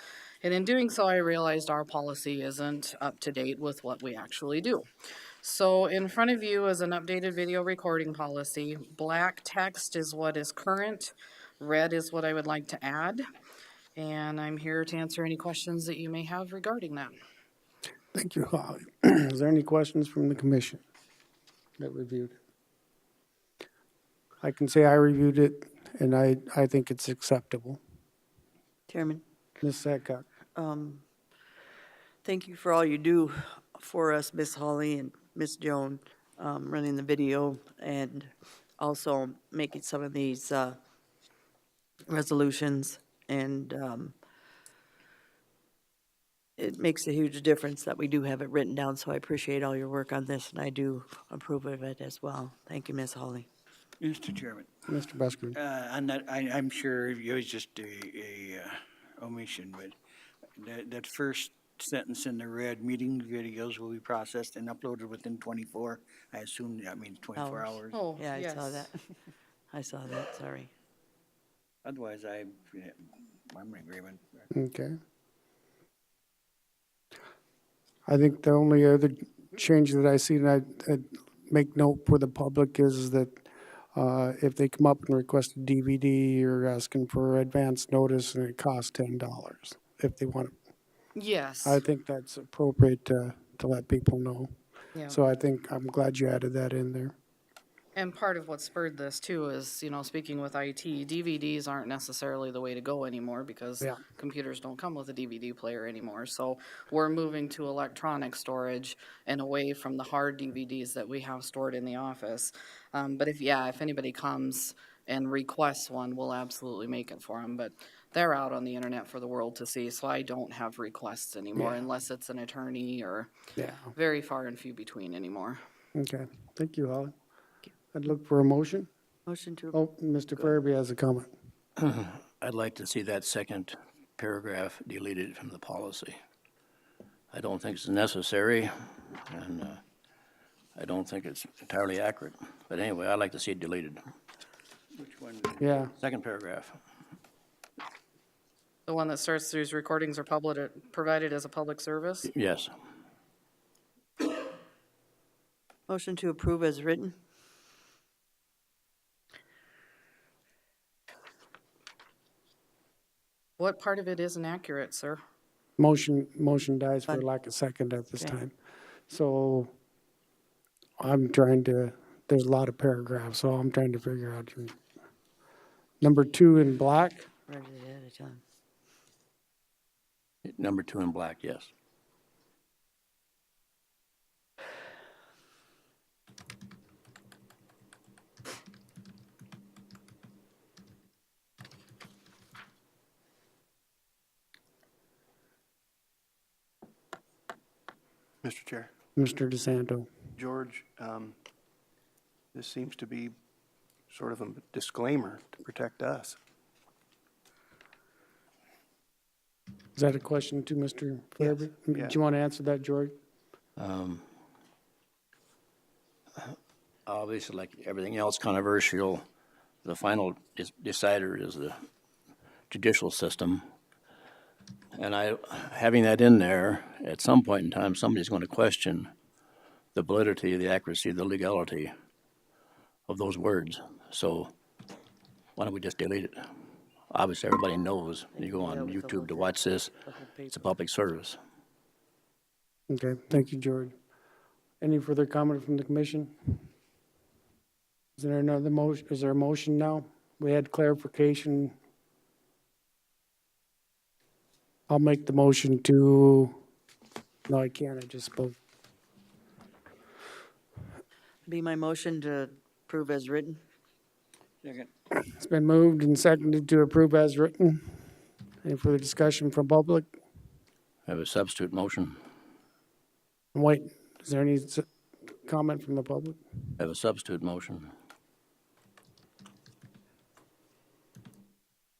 And in doing so, I realized our policy isn't up to date with what we actually do. So in front of you is an updated video recording policy. Black text is what is current. Red is what I would like to add. And I'm here to answer any questions that you may have regarding that. Thank you, Holly. Is there any questions from the commission that reviewed it? I can say I reviewed it, and I think it's acceptable. Chairman, Ms. Sadcock. thank you for all you do for us, Miss Holly and Miss Joan, running the video and also making some of these resolutions. And it makes a huge difference that we do have it written down, so I appreciate all your work on this, and I do approve of it as well. Thank you, Miss Holly. Mr. Chairman, Mr. Busker. on that, I'm sure it was just a omission, but that first sentence in the red, meeting videos will be processed and uploaded within 24. I assume that means 24 hours. Oh, Yeah, I saw yes. that. I saw that, sorry. Otherwise, I'm in agreement. Okay. I think the only other change that I see, and I'd make note for the public, is that if they come up and request a DVD, you're asking for advance notice, and it costs $10 if they want it. Yes. I think that's appropriate to let people know. Yeah. So I'm glad you added that in there. And part of what spurred this too is, speaking with IT, DVDs aren't necessarily the way to go anymore because Yeah. computers don't come with a DVD player anymore. So we're moving to electronic storage and away from the hard DVDs that we have stored in the office. But if anybody comes and requests one, we'll absolutely make it for them. But they're out on the internet for the world to see, so I don't have requests anymore unless it's an attorney or very far and few between anymore. Okay. Thank you, Holly. I'd look for a motion. Motion to Oh, Mr. Farabee has a comment. I'd like to see that second paragraph deleted from the policy. I don't think it's necessary, and I don't think it's entirely accurate. But anyway, I'd like to see it deleted. Which one? Yeah. Second paragraph. The one that starts, these recordings are provided as a public service? Yes. Motion to approve as written. What part of it isn't accurate, sir? Motion dies for lack of second at this time. So I'm trying to, there's a lot of paragraphs, so I'm trying to figure out. Number 2 in black. Write it ahead of time. Number 2 in black, yes. Mr. Chair. Mr. DeSanto. George, this seems to be sort of a disclaimer to protect us. Is that a question to Mr. Farabee? yeah. Do you want to answer that, George? Obviously, like everything else controversial, the final decider is the judicial system. And having that in there, at some point in time, somebody's going to question the validity, the accuracy, the legality of those words. So why don't we just delete it? Obviously, everybody knows. You go on YouTube to watch this. It's a public service. Okay, thank you, George. Any further comment from the commission? Is there another motion? Is there a motion now? We had clarification. I'll make the motion to, no, I can't, I just spoke. Be my motion to approve as written. Second. It's been moved and seconded to approve as written. Any further discussion from public? I have a substitute motion. Wait, is there any comment from the public? I have a substitute motion.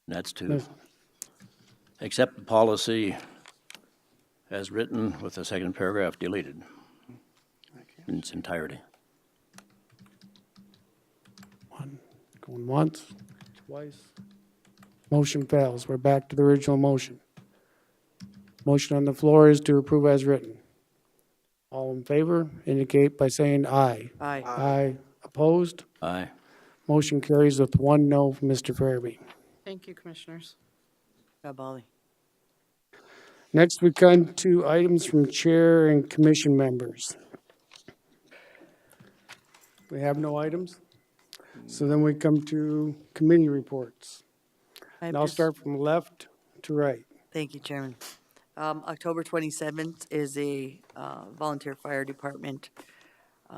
That's to Yes. accept the policy as written with the second paragraph deleted in its entirety. Going once, twice. Motion fails. We're back to the original motion. Motion on the floor is to approve as written. All in favor indicate by saying aye. Aye. Aye. Opposed? Aye. Motion carries with 1 no from Mr. Farabee. Thank you, Commissioners. Bali. Next, we come to items from chair and commission members. We have no items. So then we come to committee reports. And I'll start from left to right. Thank you, Chairman. October 27th is a volunteer fire department.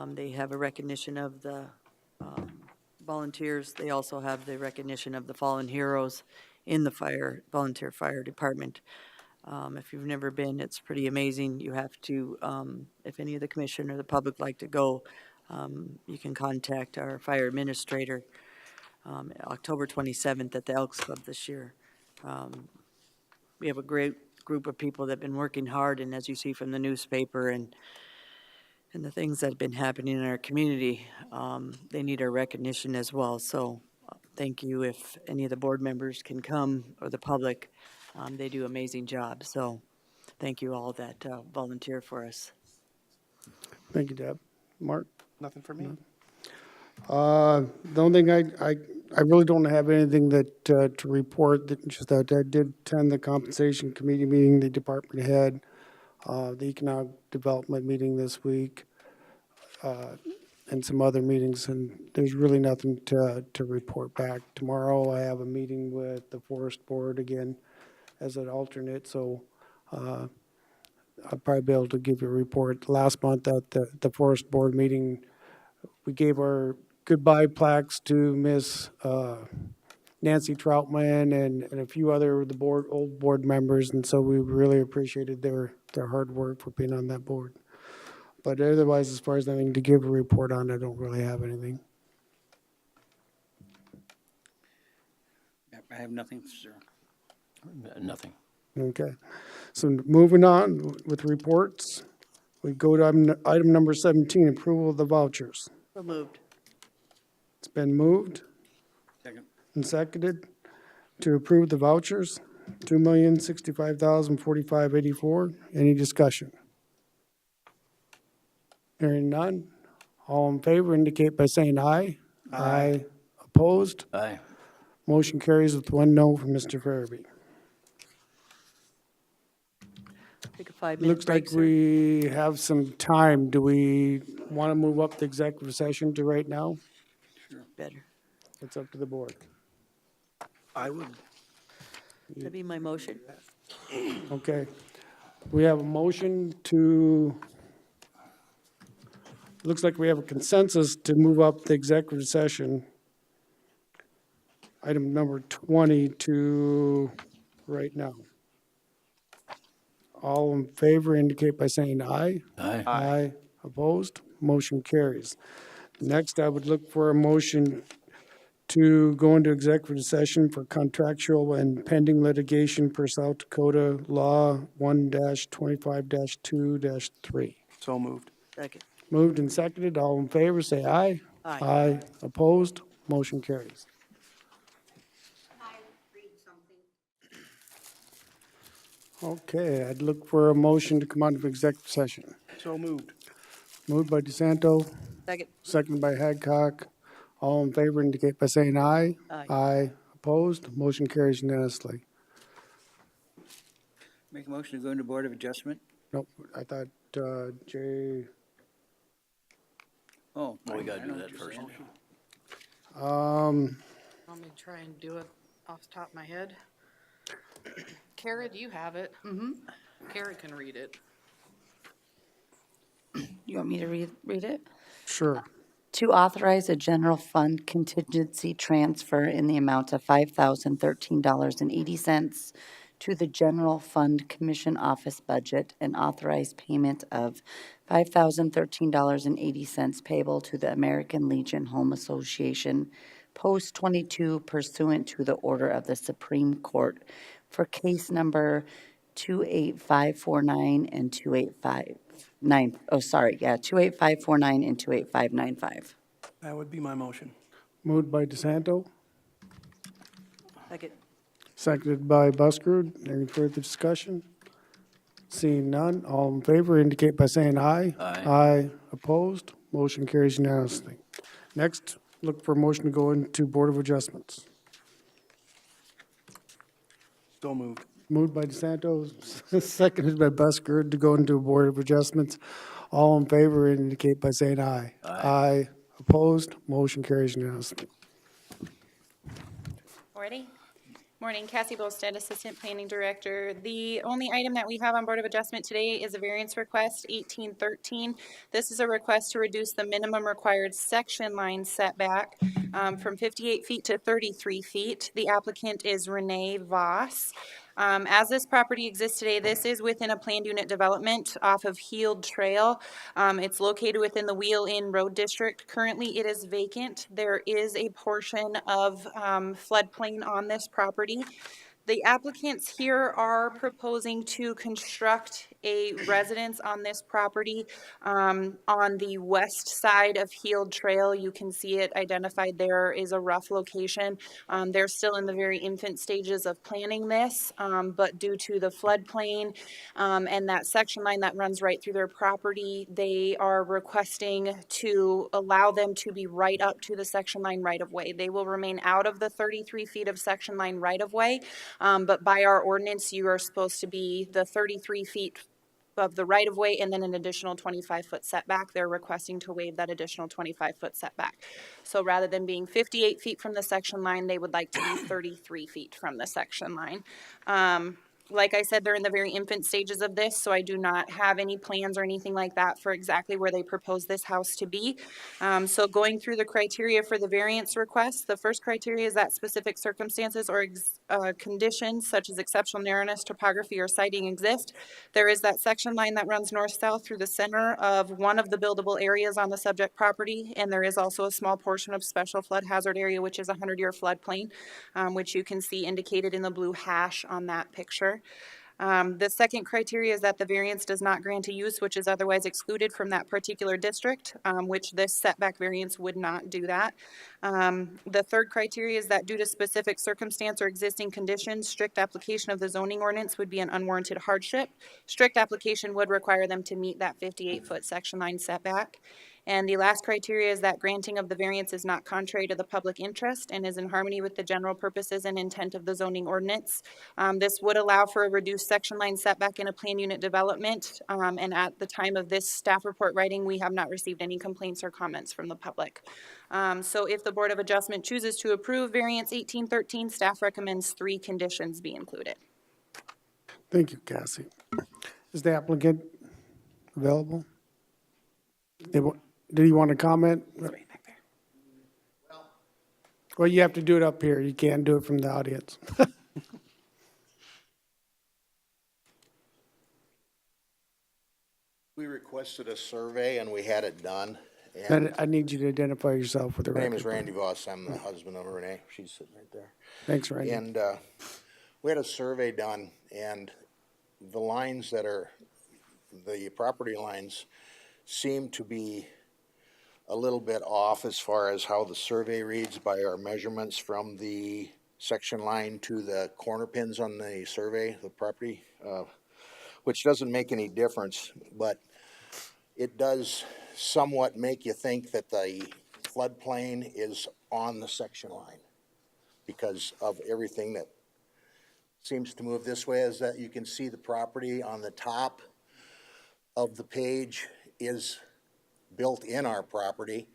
They have a recognition of the volunteers. They also have the recognition of the fallen heroes in the volunteer fire department. If you've never been, it's pretty amazing. You have to, if any of the commission or the public like to go, you can contact our fire administrator October 27th at the Elks Club this year. We have a great group of people that have been working hard, and as you see from the newspaper and the things that have been happening in our community, they need our recognition as well. So thank you. If any of the board members can come, or the public, they do an amazing job. So thank you all that volunteer for us. Thank you, Deb. Mark? Nothing for me. The only thing I really don't have anything that to report, just that I did attend the compensation committee meeting, the department head, the economic development meeting this week, and some other meetings, and there's really nothing to report back. Tomorrow I have a meeting with the forest board again as an alternate, so I'll probably be able to give you a report. Last month at the forest board meeting, we gave our goodbye plaques to Miss Nancy Troutman and a few other of the old board members, and so we really appreciated their hard work for being on that board. But otherwise, as far as anything to give a report on, I don't really have anything. I have nothing, sir. Nothing. Okay. So moving on with reports, we go to item number 17, approval of the vouchers. So moved. It's been moved Second. and seconded to approve the vouchers, $2,065,045.84. Any discussion? Hearing none. All in favor indicate by saying aye. Aye. Opposed? Aye. Motion carries with 1 no from Mr. Farabee. Take a 5-minute Looks break, like sir. we have some time. Do we want to move up the executive session to right now? Better. It's up to the board. I would. That'd be my motion. Okay. We have a motion to, looks like we have a consensus to move up the executive session, item number 20 to right now. All in favor indicate by saying aye. Aye. Aye. Opposed? Motion carries. Next, I would look for a motion to go into executive session for contractual and pending litigation per South Dakota Law 1-25-2-3. So moved. Second. Moved and seconded. All in favor, say aye. Aye. Aye. Opposed? Motion carries. Okay, I'd look for a motion to come out of executive session. So moved. Moved by DeSanto, Second. seconded by Hadcock. All in favor indicate by saying aye. Aye. Aye. Opposed? Motion carries unanimously. Make a motion to go into Board of Adjustment? Nope, I thought, Jay, Oh. Well, we gotta I do know that what first. you're saying. Want me to try and do it off the top of my head? Kara, do you have it? Mm-hmm. Kara can read it. You want me to read it? sure. To authorize a general fund contingency transfer in the amount of $5,013.80 to the general fund commission office budget and authorize payment of $5,013.80 payable to the American Legion Home Association Post 22 pursuant to the order of the Supreme Court for case number 28549 and 28549 and 28595. That would be my motion. Moved by DeSanto, Second. seconded by Buschrood. Any further discussion? Seeing none, all in favor indicate by saying aye. Aye. Aye. Opposed? Motion carries unanimously. Next, look for a motion to go into Board of Adjustments. So moved. Moved by DeSanto, seconded by Buschrood to go into a Board of Adjustments. All in favor indicate by saying aye. Aye. Opposed? Motion carries unanimously. Ready? Morning, Cassie Bolstead, Assistant Planning Director. The only item that we have on Board of Adjustment today is a variance request, 1813. This is a request to reduce the minimum required section line setback from 58 feet to 33 feet. The applicant is Renee Voss. As this property exists today, this is within a planned unit development off of Heald Trail. It's located within the Wheel Inn Road District. Currently, it is vacant. There is a portion of floodplain on this property. The applicants here are proposing to construct a residence on this property on the west side of Heald Trail. You can see it identified there is a rough location. They're still in the very infant stages of planning this, but due to the floodplain and that section line that runs right through their property, they are requesting to allow them to be right up to the section line right of way. They will remain out of the 33 feet of section line right of way. But by our ordinance, you are supposed to be the 33 feet of the right-of-way and then an additional 25-foot setback. They're requesting to waive that additional 25-foot setback. So rather than being 58 feet from the section line, they would like to be 33 feet from the section line. Like I said, they're in the very infant stages of this, so I do not have any plans or anything like that for exactly where they propose this house to be. So going through the criteria for the variance request, the first criteria is that specific circumstances or conditions such as exceptional narrowness, topography, or siting exist. There is that section line that runs north-south through the center of one of the buildable areas on the subject property, and there is also a small portion of special flood hazard area, which is a 100-year floodplain, which you can see indicated in the blue hash on that picture. The second criteria is that the variance does not grant a use which is otherwise excluded from that particular district, which this setback variance would not do that. The third criteria is that due to specific circumstance or existing conditions, strict application of the zoning ordinance would be an unwarranted hardship. Strict application would require them to meet that 58-foot section line setback. And the last criteria is that granting of the variance is not contrary to the public interest and is in harmony with the general purposes and intent of the zoning ordinance. This would allow for a reduced section line setback in a plan unit development. And at the time of this staff report writing, we have not received any complaints or comments from the public. So if the Board of Adjustment chooses to approve variance 1813, staff recommends 3 conditions be included. Thank you, Cassie. Is the applicant available? Did he want to comment? Right back there. Well, you have to do it up here. You can't do it from the audience. We requested a survey and we had it done. And And I need you to identify yourself for the my record. name is Randy Voss. I'm the husband of Renee. She's sitting right there. Thanks, Randy. And we had a survey done, and the lines that are, the property lines seem to be a little bit off as far as how the survey reads by our measurements from the section line to the corner pins on the survey, the property, which doesn't make any difference, but it does somewhat make you think that the floodplain is on the section line because of everything that seems to move this way. Is that you can see the property on the top of the page is built in our property,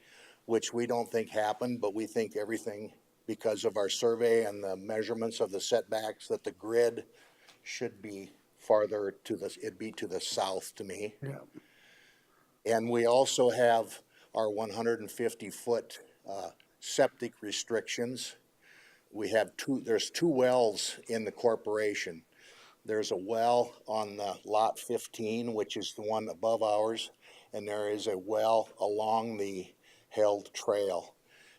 which we don't think happened, but we think everything, because of our survey and the measurements of the setbacks, that the grid should be farther to the, it'd be to the south to me. Yeah. And we also have our 150-foot septic restrictions. We have there's two wells in the corporation. There's a well on the lot 15, which is the one above ours, and there is a well along the held trail.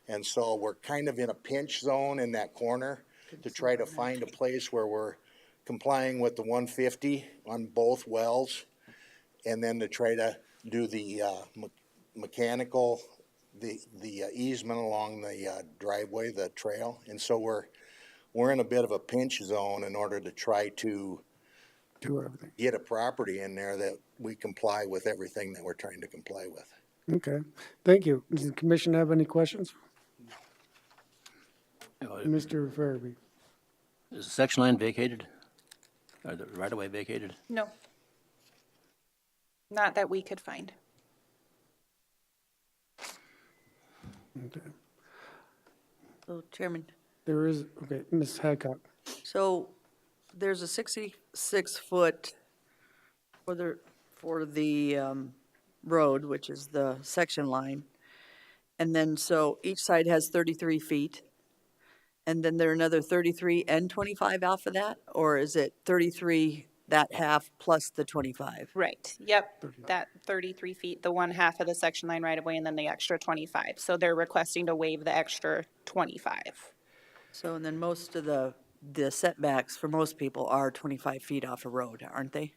And so we're kind of in a pinch zone in that corner to try to find a place where we're complying with the 150 on both wells, and then to try to do the mechanical, the easement along the driveway, the trail. And so we're in a bit of a pinch zone in order to try to do everything, get a property in there that we comply with everything that we're trying to comply with. Okay, thank you. Does the commission have any questions? Mr. Farabee? Is the section line vacated? Or the right-of-way vacated? No. Not that we could find. Okay. So, Chairman, There is, okay, Ms. Hadcock. so there's a 66-foot for the road, which is the section line. And then, so each side has 33 feet. And then there are another 33 and 25 off of that? Or is it 33, that half plus the 25? Right, yep, that 33 feet, the one half of the section line right away, and then the extra 25. So they're requesting to waive the extra 25. So, and then most of the setbacks for most people are 25 feet off a road, aren't they?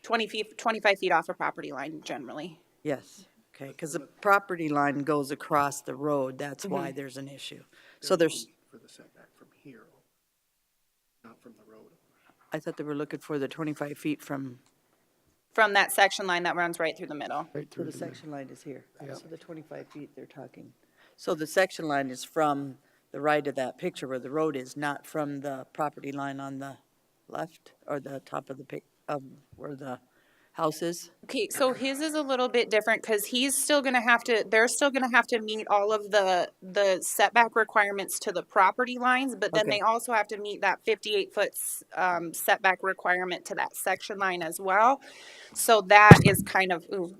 25 feet off a property line generally. Yes, okay, because the property line goes across the road, that's why there's an issue. So there's, For the setback from here, not from the road. I thought they were looking for the 25 feet from, From that section line that runs right through the middle. Right so through the the- section line is here. Yeah. So the 25 feet they're talking. So the section line is from the right of that picture where the road is, not from the property line on the left or the top of the where the house is? Okay, so his is a little bit different because he's still gonna have to, they're still gonna have to meet all of the setback requirements to the property lines, but then Okay. they also have to meet that 58-foot setback requirement to that section line as well. So that is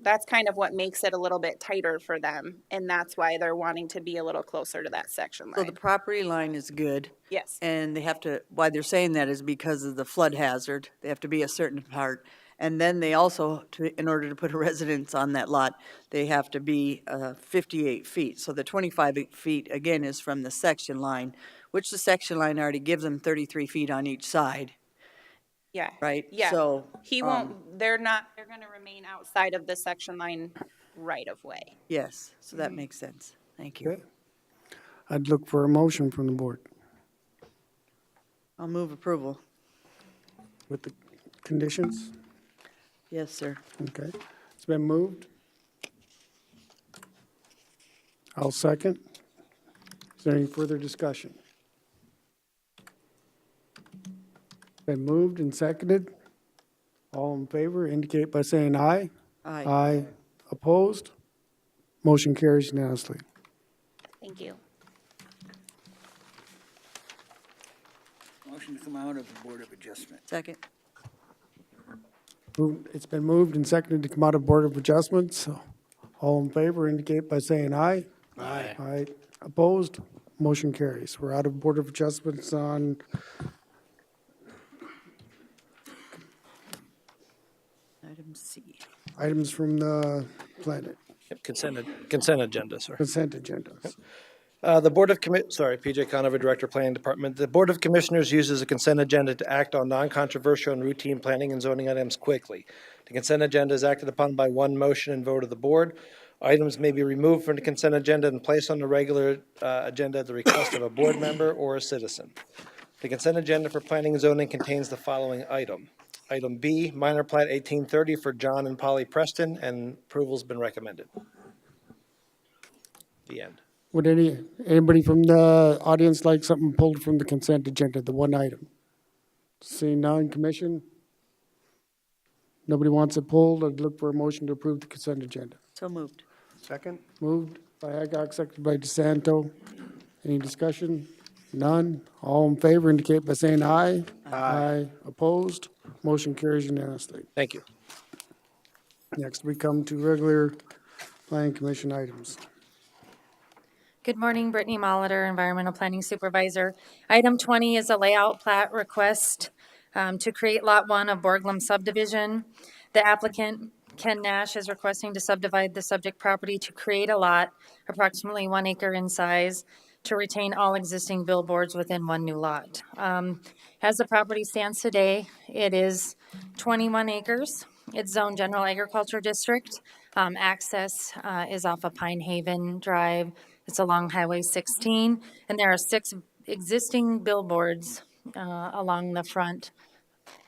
that's kind of what makes it a little bit tighter for them, and that's why they're wanting to be a little closer to that section So the line. property line is good. Yes. And they have to, why they're saying that is because of the flood hazard. They have to be a certain part. And then they also, in order to put a residence on that lot, they have to be 58 feet. So the 25 feet, again, is from the section line, which the section line already gives them 33 feet on each side, Yeah. right? Yeah. So, He won't, they're gonna remain outside of the section line right of way. yes, so that makes sense. Thank you. Okay. I'd look for a motion from the board I'll move approval. with the conditions. Yes, sir. Okay, it's been moved. I'll second. Is there any further discussion? Been moved and seconded. All in favor indicate by saying aye. Aye. Aye. Opposed? Motion carries unanimously. Thank you. Motion to come out of the Board of Adjustment. Second. It's been moved and seconded to come out of Board of Adjustments. So all in favor indicate by saying aye. Aye. Aye. Opposed? Motion carries. We're out of Board of Adjustments on Item C. Items from the planet, Yep, consent agenda, sir. consent agendas. The Board of PJ Conover, Director, Planning Department. The Board of Commissioners uses a consent agenda to act on non-controversial and routine planning and zoning items quickly. The consent agenda is acted upon by one motion and vote of the board. Items may be removed from the consent agenda and placed on the regular agenda at the request of a board member or a citizen. The consent agenda for planning and zoning contains the following item. Item B, minor plat 1830 for John and Polly Preston, and approval's been recommended. The end. Would anybody from the audience like something pulled from the consent agenda, the one item? Seeing none, commission? Nobody wants it pulled. I'd look for a motion to approve the consent agenda. So moved. Second? Moved by Hancock, seconded by DeSanto. Any discussion? None. All in favor indicate by saying aye. Aye. Opposed? Motion carries unanimously. Thank you. Next, we come to regular planning commission items. Good morning, Brittany Molitor, Environmental Planning Supervisor. Item 20 is a layout plat request to create Lot 1 of Borglum subdivision. The applicant, Ken Nash, is requesting to subdivide the subject property to create a lot approximately 1 acre in size to retain all existing billboards within one new lot. As the property stands today, it is 21 acres. It's zoned general agriculture district. Access is off of Pine Haven Drive. It's along Highway 16, and there are 6 existing billboards along the front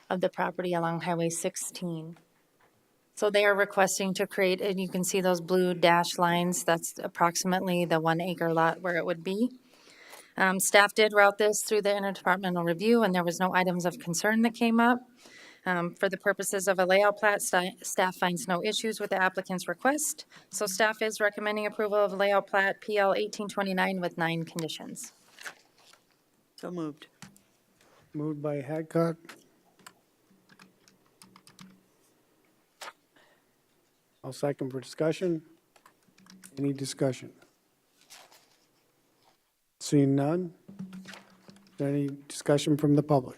of the property along Highway 16. So they are requesting to create, and you can see those blue dash lines, that's approximately the 1 acre lot where it would be. Staff did route this through the interdepartmental review, and there was no items of concern that came up. For the purposes of a layout plat, staff finds no issues with the applicant's request. So staff is recommending approval of layout plat PL 1829 with 9 conditions. So moved. Moved by Hancock. I'll second for discussion. Any discussion? Seeing none. Any discussion from the public?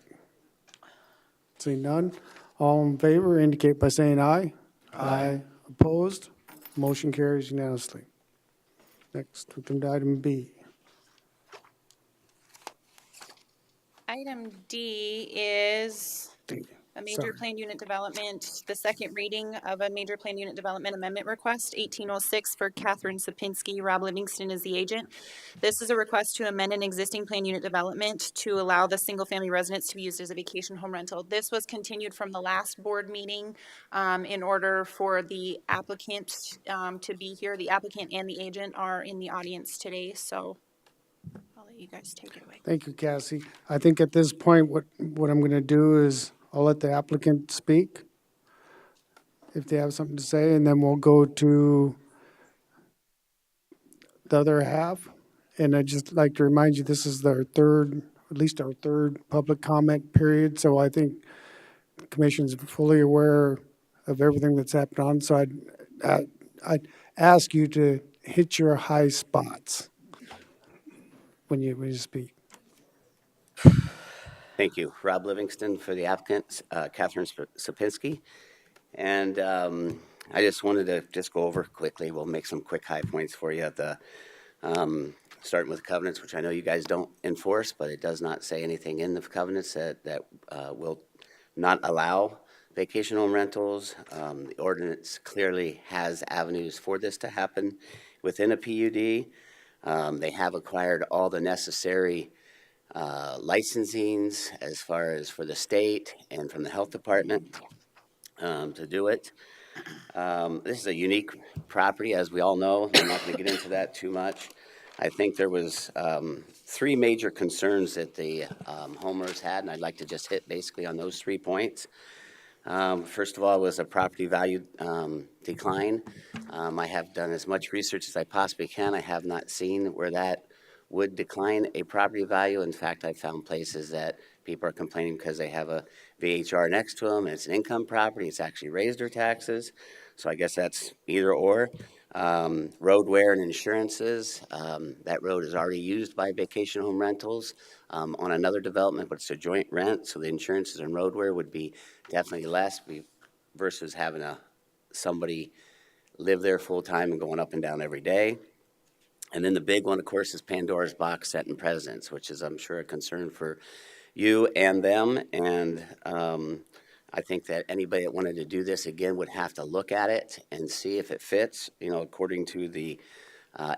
Seeing none. All in favor indicate by saying aye. Aye. Opposed? Motion carries unanimously. Next, we come to item B. Item D is a major Sorry. plan unit development, the second reading of a major plan unit development amendment request, 1806 for Catherine Sapinski. Rob Livingston is the agent. This is a request to amend an existing plan unit development to allow the single-family residence to be used as a vacation home rental. This was continued from the last board meeting in order for the applicant to be here. The applicant and the agent are in the audience today, so I'll let you guys take it away. Thank you, Cassie. I think at this point, what I'm going to do is I'll let the applicant speak if they have something to say, and then we'll go to the other half. And I'd just like to remind you, this is our third public comment period. So I think the commission's fully aware of everything that's happened on. So I'd ask you to hit your high spots when you speak. Thank you. Rob Livingston for the applicant, Catherine Sapinski. And I just wanted to just go over quickly. We'll make some quick high points for you at the starting with covenants, which I know you guys don't enforce, but it does not say anything in the covenants that will not allow vacation home rentals. The ordinance clearly has avenues for this to happen within a PUD. They have acquired all the necessary licensings as far as for the state and from the health department to do it. This is a unique property, as we all know. I'm not going to get into that too much. I think there was 3 major concerns that the homeowners had, and I'd like to just hit basically on those 3 points. First of all, was a property value decline. I have done as much research as I possibly can. I have not seen where that would decline a property value. In fact, I found places that people are complaining because they have a VHR next to them and it's an income property. It's actually raised their taxes. So I guess that's either or. Road wear and insurances. That road is already used by vacation home rentals on another development, but it's a joint rent. So the insurances and road wear would be definitely less versus having a somebody live there full-time and going up and down every day. And then the big one, of course, is Pandora's box set in precedence, which is, I'm sure, a concern for you and them. And I think that anybody that wanted to do this again would have to look at it and see if it fits, according to the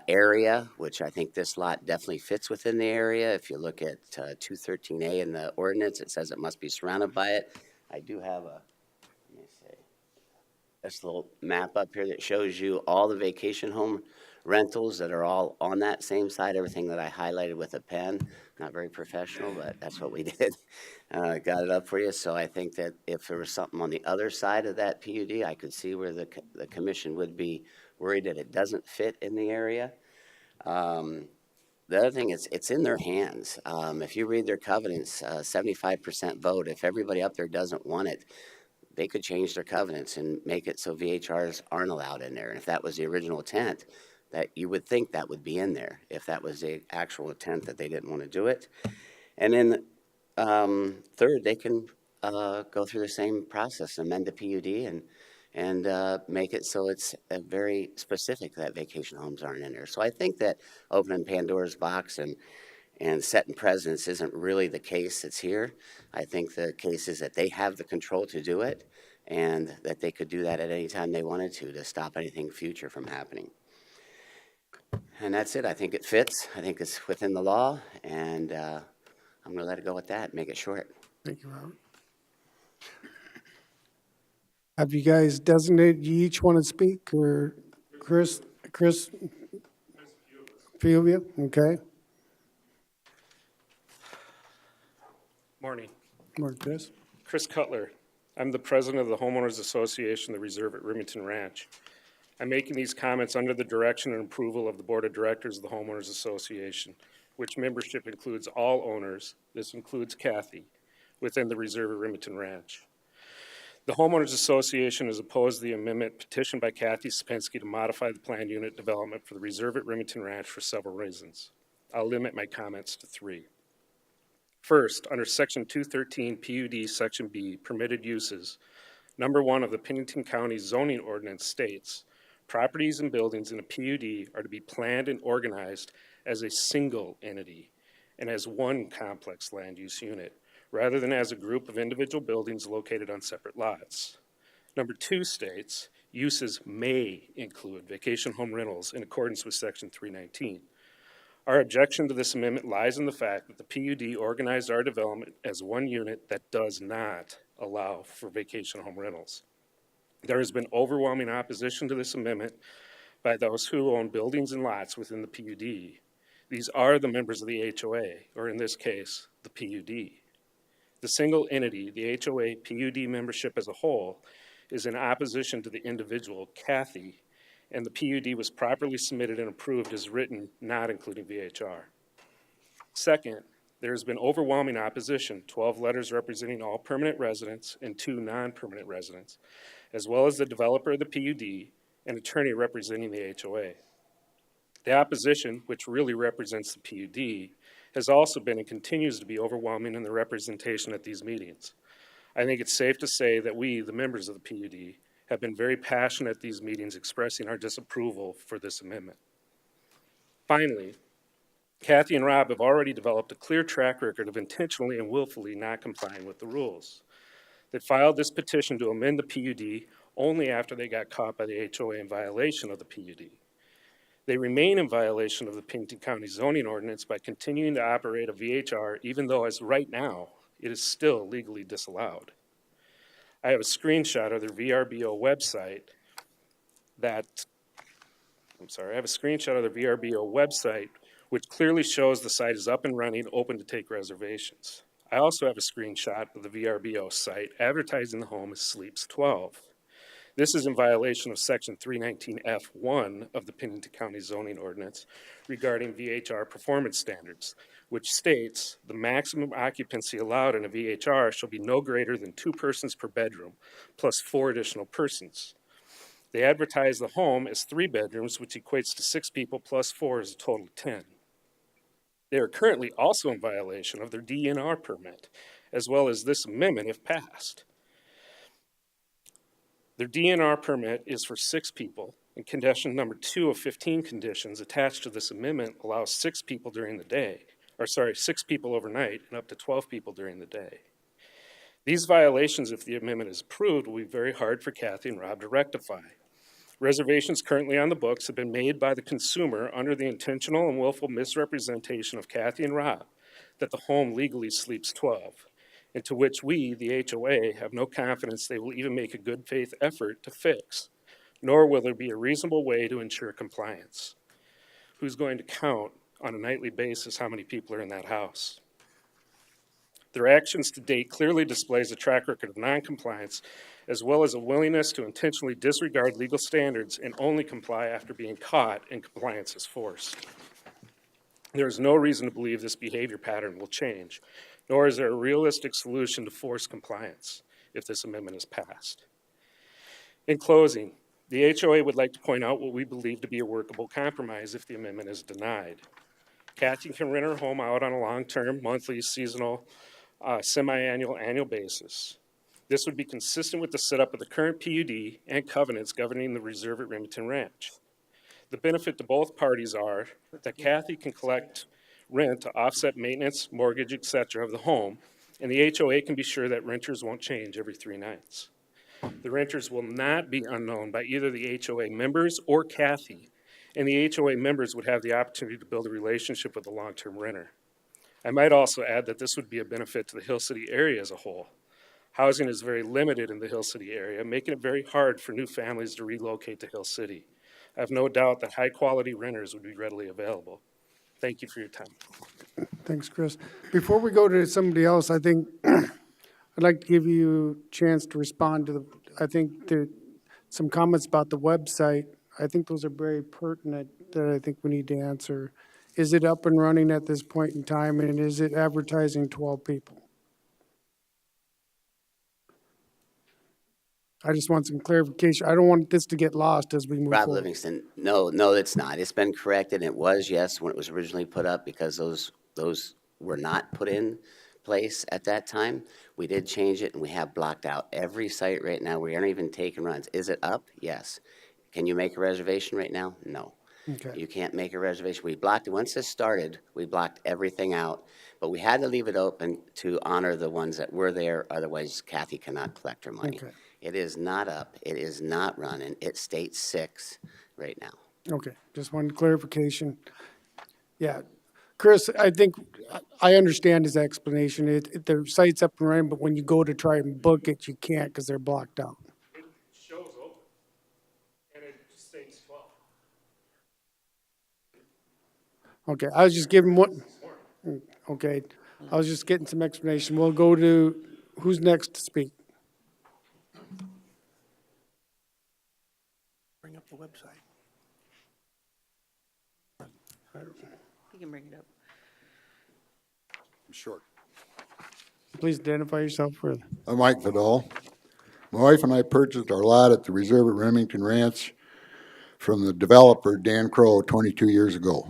area, which I think this lot definitely fits within the area. If you look at 213A in the ordinance, it says it must be surrounded by it. I do have this little map up here that shows you all the vacation home rentals that are all on that same side, everything that I highlighted with a pen. Not very professional, but that's what we did. Got it up for you. So I think that if there was something on the other side of that PUD, I could see where the commission would be worried that it doesn't fit in the area. The other thing is, it's in their hands. If you read their covenants, 75% vote. If everybody up there doesn't want it, they could change their covenants and make it so VHRs aren't allowed in there. And if that was the original intent, that you would think that would be in there, if that was the actual intent that they didn't want to do it. And then third, they can go through the same process, amend the PUD and make it so it's very specific that vacation homes aren't in there. So I think that opening Pandora's box and setting precedents isn't really the case that's here. I think the case is that they have the control to do it and that they could do that at any time they wanted to stop anything future from happening. And that's it. I think it fits. I think it's within the law, and I'm going to let it go with that and make it short. Thank you, Robert. Have you guys designated you each want to speak, or Chris, few of you? Okay. Morning. Morning, Chris. Chris Cutler. I'm the president of the Homeowners Association, the Reserve at Remington Ranch. I'm making these comments under the direction and approval of the Board of Directors of the Homeowners Association, which membership includes all owners, this includes Kathy, within the Reserve at Remington Ranch. The Homeowners Association has opposed the amendment petitioned by Kathy Spensky to modify the planned unit development for the Reserve at Remington Ranch for several reasons. I'll limit my comments to three. First, under Section 213 PUD Section B, permitted uses, number 1 of the Pennington County zoning ordinance states, properties and buildings in a PUD are to be planned and organized as a single entity and as one complex land use unit, rather than as a group of individual buildings located on separate lots. Number 2 states, uses may include vacation home rentals in accordance with Section 319. Our objection to this amendment lies in the fact that the PUD organized our development as one unit that does not allow for vacation home rentals. There has been overwhelming opposition to this amendment by those who own buildings and lots within the PUD. These are the members of the HOA, or in this case, the PUD. The single entity, the HOA PUD membership as a whole, is in opposition to the individual, Kathy, and the PUD was properly submitted and approved as written, not including VHR. Second, there has been overwhelming opposition, 12 letters representing all permanent residents and 2 non-permanent residents, as well as the developer of the PUD and attorney representing the HOA. The opposition, which really represents the PUD, has also been and continues to be overwhelming in the representation at these meetings. I think it's safe to say that we, the members of the PUD, have been very passionate at these meetings expressing our disapproval for this amendment. Finally, Kathy and Rob have already developed a clear track record of intentionally and willfully not complying with the rules. They filed this petition to amend the PUD only after they got caught by the HOA in violation of the PUD. They remain in violation of the Pennington County zoning ordinance by continuing to operate a VHR, even though as right now, it is still legally disallowed. I have a screenshot of their VRBO website which clearly shows the site is up and running, open to take reservations. I also have a screenshot of the VRBO site advertising the home as Sleeps 12. This is in violation of Section 319F1 of the Pennington County zoning ordinance regarding VHR performance standards, which states the maximum occupancy allowed in a VHR shall be no greater than 2 persons per bedroom, plus 4 additional persons. They advertise the home as 3 bedrooms, which equates to 6 people plus 4 is a total of 10. They are currently also in violation of their DNR permit, as well as this amendment if passed. Their DNR permit is for 6 people, and condition number 2 of 15 conditions attached to this amendment allows 6 people during the day, 6 people overnight and up to 12 people during the day. These violations, if the amendment is approved, will be very hard for Kathy and Rob to rectify. Reservations currently on the books have been made by the consumer under the intentional and willful misrepresentation of Kathy and Rob that the home legally sleeps 12, and to which we, the HOA, have no confidence they will even make a good faith effort to fix, nor will there be a reasonable way to ensure compliance. Who's going to count on a nightly basis how many people are in that house? Their actions to date clearly displays a track record of noncompliance, as well as a willingness to intentionally disregard legal standards and only comply after being caught and compliance is forced. There is no reason to believe this behavior pattern will change, nor is there a realistic solution to force compliance if this amendment is passed. In closing, the HOA would like to point out what we believe to be a workable compromise if the amendment is denied. Kathy can rent her home out on a long-term, monthly, seasonal, semi-annual, annual basis. This would be consistent with the setup of the current PUD and covenants governing the reserve at Remington Ranch. The benefit to both parties are that Kathy can collect rent to offset maintenance, mortgage, etc. of the home, and the HOA can be sure that renters won't change every 3 nights. The renters will not be unknown by either the HOA members or Kathy, and the HOA members would have the opportunity to build a relationship with the long-term renter. I might also add that this would be a benefit to the Hill City area as a whole. Housing is very limited in the Hill City area, making it very hard for new families to relocate to Hill City. I have no doubt that high-quality renters would be readily available. Thank you for your time. Thanks, Chris. Before we go to somebody else, I think I'd like to give you a chance to respond to some comments about the website. I think those are very pertinent that I think we need to answer. Is it up and running at this point in time, and is it advertising 12 people? I just want some clarification. I don't want this to get lost as we move Rob forward. Livingston, no, it's not. It's been corrected. It was, yes, when it was originally put up, because those were not put in place at that time. We did change it, and we have blocked out every site right now. We aren't even taking runs. Is it up? Yes. Can you make a reservation right now? No. Okay. You can't make a reservation. We blocked it. Once this started, we blocked everything out, but we had to leave it open to honor the ones that were there. Otherwise, Kathy cannot collect her money. Okay. It is not up. It is not running. It states 6 right now. Okay, just wanted clarification. Yeah, Chris, I think I understand his explanation. The site's up and running, but when you go to try and book it, you can't because they're blocked out. It shows open, and it states 12. Okay, I was just giving okay, I was just getting some explanation. We'll go to, who's next to speak? Bring up the website. You can bring it up. Short. Please identify yourself further. I'm Mike Vidal. My wife and I purchased our lot at the reserve at Remington Ranch from the developer Dan Crow 22 years ago.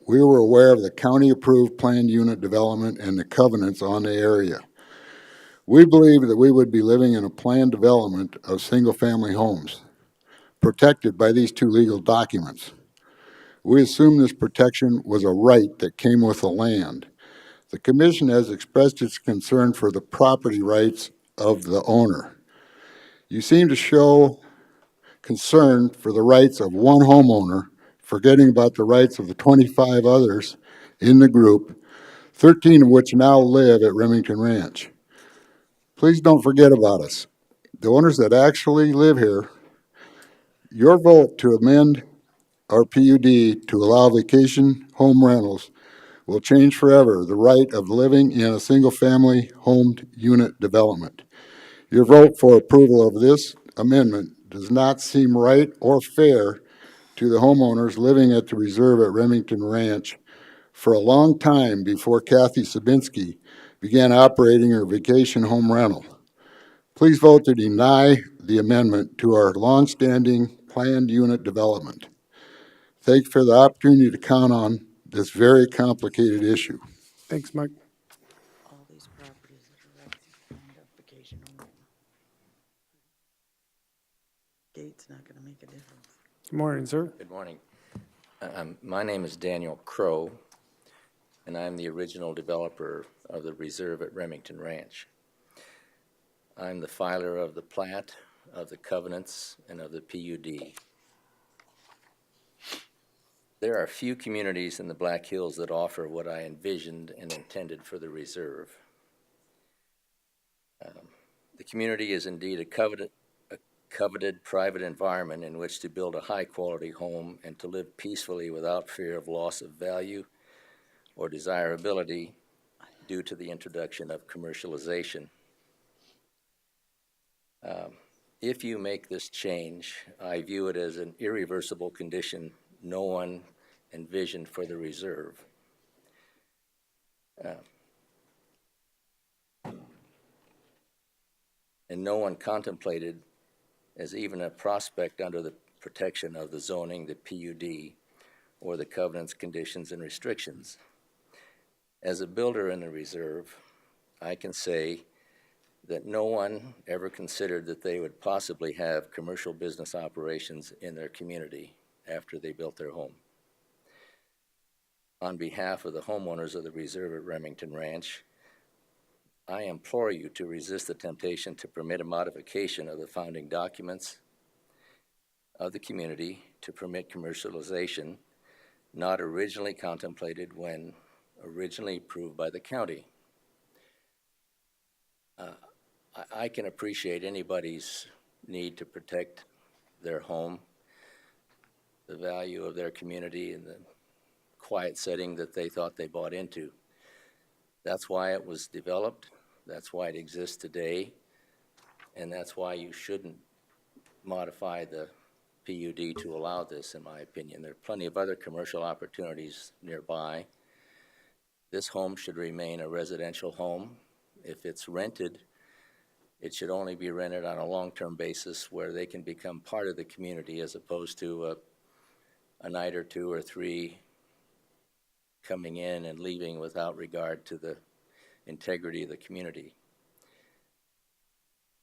We were aware of the county-approved planned unit development and the covenants on the area. We believed that we would be living in a planned development of single-family homes, protected by these 2 legal documents. We assumed this protection was a right that came with the land. The commission has expressed its concern for the property rights of the owner. You seem to show concern for the rights of one homeowner, forgetting about the rights of the 25 others in the group, 13 of which now live at Remington Ranch. Please don't forget about us, the owners that actually live here. Your vote to amend our PUD to allow vacation home rentals will change forever the right of living in a single-family homed unit development. Your vote for approval of this amendment does not seem right or fair to the homeowners living at the reserve at Remington Ranch for a long time before Kathy Sabinski began operating her vacation home rental. Please vote to deny the amendment to our longstanding planned unit development. Thank you for the opportunity to count on this very complicated issue. Thanks, Mike. All these properties that are right behind the vacation home. Gate's not gonna make a difference. Good morning, sir. Good morning. My name is Daniel Crow, and I'm the original developer of the reserve at Remington Ranch. I'm the filer of the plat, of the covenants, and of the PUD. There are few communities in the Black Hills that offer what I envisioned and intended for the reserve. The community is indeed a coveted private environment in which to build a high-quality home and to live peacefully without fear of loss of value or desirability due to the introduction of commercialization. If you make this change, I view it as an irreversible condition no one envisioned for the reserve. And no one contemplated as even a prospect under the protection of the zoning, the PUD, or the covenants, conditions, and restrictions. As a builder in the reserve, I can say that no one ever considered that they would possibly have commercial business operations in their community after they built their home. On behalf of the homeowners of the reserve at Remington Ranch, I implore you to resist the temptation to permit a modification of the founding documents of the community to permit commercialization not originally contemplated when originally approved by the county. I can appreciate anybody's need to protect their home, the value of their community, and the quiet setting that they thought they bought into. That's why it was developed, that's why it exists today, and that's why you shouldn't modify the PUD to allow this, in my opinion. There are plenty of other commercial opportunities nearby. This home should remain a residential home. If it's rented, it should only be rented on a long-term basis where they can become part of the community as opposed to a night or two or three coming in and leaving without regard to the integrity of the community.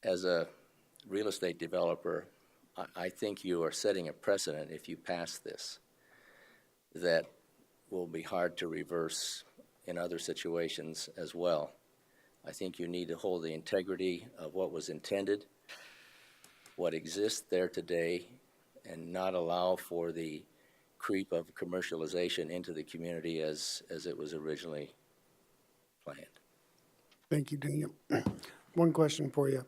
As a real estate developer, I think you are setting a precedent if you pass this that will be hard to reverse in other situations as well. I think you need to hold the integrity of what was intended, what exists there today, and not allow for the creep of commercialization into the community as it was originally planned. Thank you, Daniel. One question for you.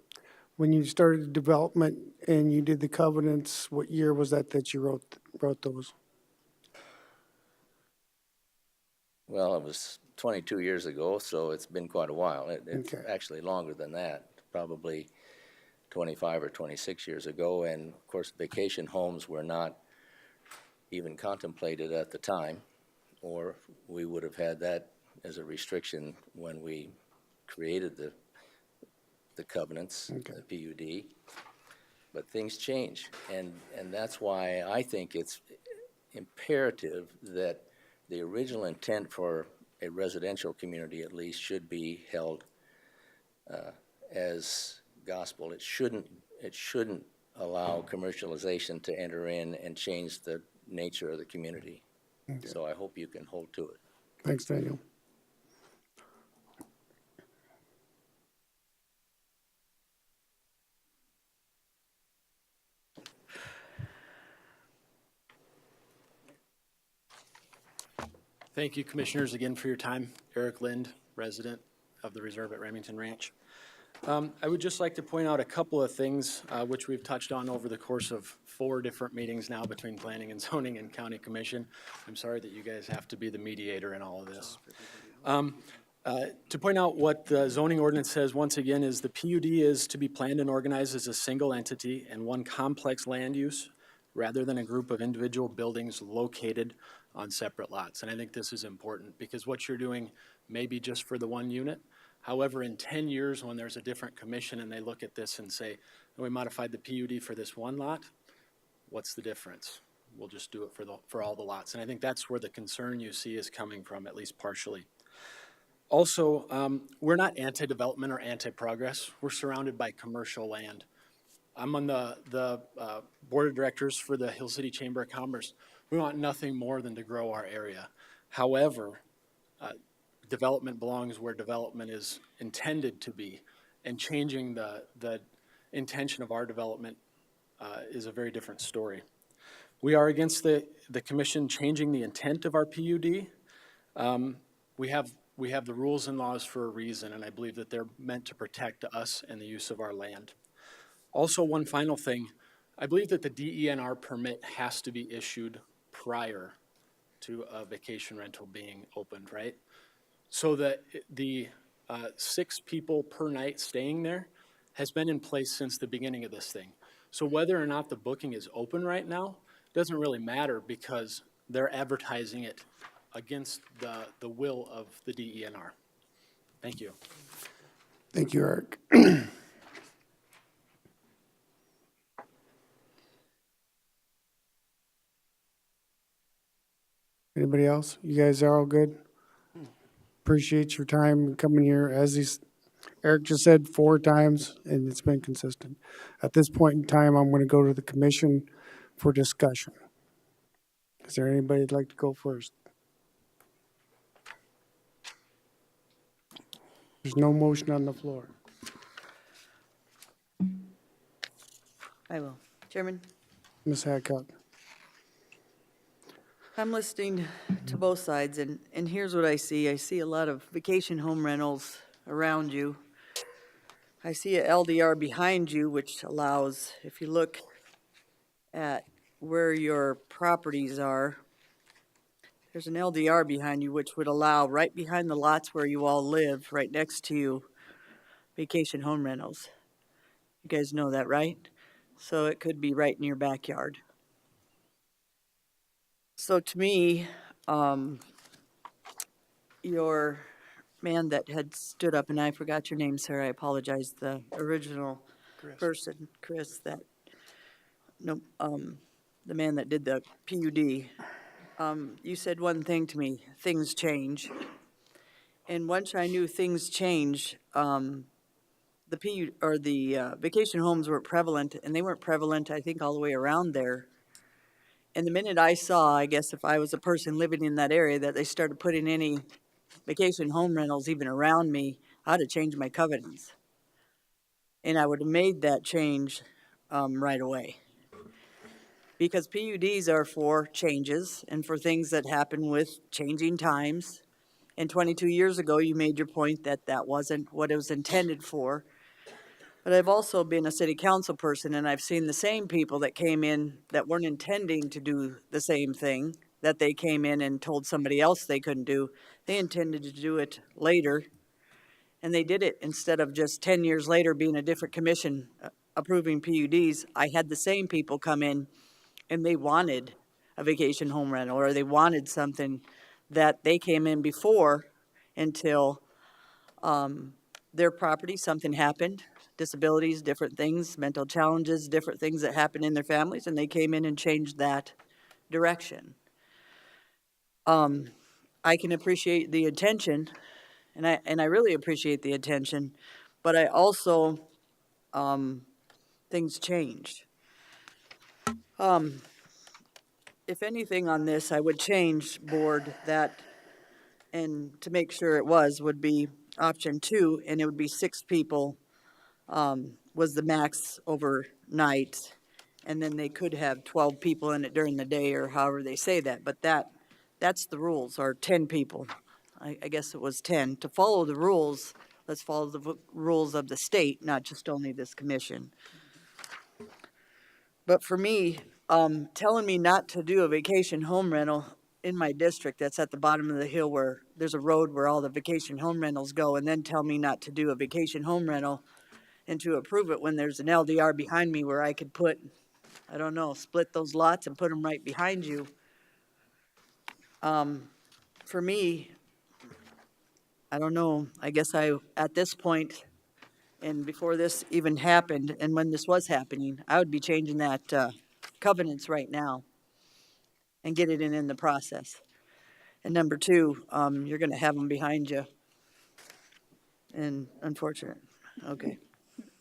When you started development and you did the covenants, what year was that you wrote those? Well, it was 22 years ago, so it's been quite a while. It's Okay. actually longer than that, probably 25 or 26 years ago. And of course, vacation homes were not even contemplated at the time, or we would have had that as a restriction when we created the covenants, Okay. the PUD. But things change, and that's why I think it's imperative that the original intent for a residential community at least should be held as gospel. It shouldn't allow commercialization to enter in and change the nature of the community. Okay. So I hope you can hold to it. Thanks, Daniel. Thank you, Commissioners, again for your time. Eric Lind, resident of the Reserve at Remington Ranch. I would just like to point out a couple of things which we've touched on over the course of 4 different meetings now between Planning and Zoning and County Commission. I'm sorry that you guys have to be the mediator in all of this. To point out what the zoning ordinance says, once again, is the PUD is to be planned and organized as a single entity and one complex land use rather than a group of individual buildings located on separate lots. And I think this is important because what you're doing may be just for the one unit. However, in 10 years, when there's a different commission and they look at this and say, we modified the PUD for this one lot, what's the difference? We'll just do it for all the lots. And I think that's where the concern you see is coming from, at least partially. Also, we're not anti-development or anti-progress. We're surrounded by commercial land. I'm on the board of directors for the Hill City Chamber of Commerce. We want nothing more than to grow our area. However, development belongs where development is intended to be, and changing the intention of our development is a very different story. We are against the commission changing the intent of our PUD. We have the rules and laws for a reason, and I believe that they're meant to protect us and the use of our land. Also, one final thing, I believe that the DENR permit has to be issued prior to a vacation rental being opened, right? So that the 6 people per night staying there has been in place since the beginning of this thing. So whether or not the booking is open right now doesn't really matter, because they're advertising it against the will of the DENR. Thank you. Thank you, Eric. Anybody else? You guys are all good? Appreciate your time coming here. As Eric just said 4 times, and it's been consistent. At this point in time, I'm going to go to the commission for discussion. Is there anybody that'd like to go first? There's no motion on the floor. I will. Chairman, Ms. Hadcock. I'm listening to both sides, and here's what I see. I see a lot of vacation home rentals around you. I see a LDR behind you, which allows, if you look at where your properties are, there's an LDR behind you, which would allow right behind the lots where you all live, right next to you, vacation home rentals. You guys know that, right? So it could be right in your backyard. So to me, your man that had stood up, and I forgot your name, sir, I apologize, the original person, Chris, that, no, the man that did the PUD, you said one thing to me, things change. And once I knew things change, the PUD, or the vacation homes weren't prevalent, and they weren't prevalent, I think, all the way around there. And the minute I saw, I guess if I was a person living in that area, that they started putting any vacation home rentals even around me, I'd have changed my covenants. And I would have made that change right away. Because PUDs are for changes and for things that happen with changing times. And 22 years ago, you made your point that that wasn't what it was intended for. But I've also been a city council person, and I've seen the same people that came in that weren't intending to do the same thing, that they came in and told somebody else they couldn't do. They intended to do it later, and they did it instead of just 10 years later being a different commission approving PUDs. I had the same people come in, and they wanted a vacation home rental, or they wanted something that they came in before until their property, something happened, disabilities, different things, mental challenges, different things that happened in their families, and they came in and changed that direction. I can appreciate the intention, and I really appreciate the intention, but I also, things changed. If anything on this, I would change board that, and to make sure it would be option 2, and it would be 6 people was the max overnight, and then they could have 12 people in it during the day, or however they say that, but that's the rules, or 10 people. I guess it was 10. To follow the rules, let's follow the rules of the state, not just only this commission. But for me, telling me not to do a vacation home rental in my district that's at the bottom of the hill where there's a road where all the vacation home rentals go, and then tell me not to do a vacation home rental and to approve it when there's an LDR behind me where I could put, I don't know, split those lots and put them right behind you. For me, I don't know, I guess at this point, and before this even happened, and when this was happening, I would be changing that covenants right now and get it in the process. And number 2, you're gonna have them behind you. And unfortunate, okay.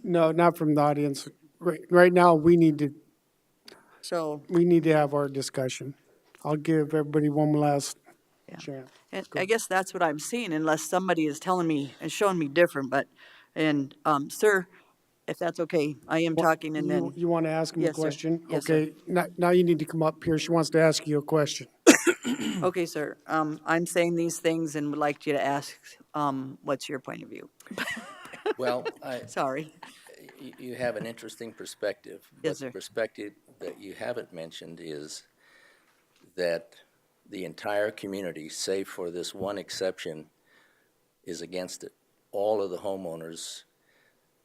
No, not from the audience. right now, we need So, to have our discussion. I'll give everybody one last chance. and I guess that's what I'm seeing unless somebody is telling me and showing me different, but, and, sir, if that's okay, I am talking and then. You want to ask him a Yes, sir. question? Yes, sir. Okay, now you need to come up here. She wants to ask you a question. Okay, sir, I'm saying these things and would like you to ask, what's your point of view? Well, Sorry. you have an interesting perspective. Yes, But sir. the perspective that you haven't mentioned is that the entire community, save for this one exception, is against it. All of the homeowners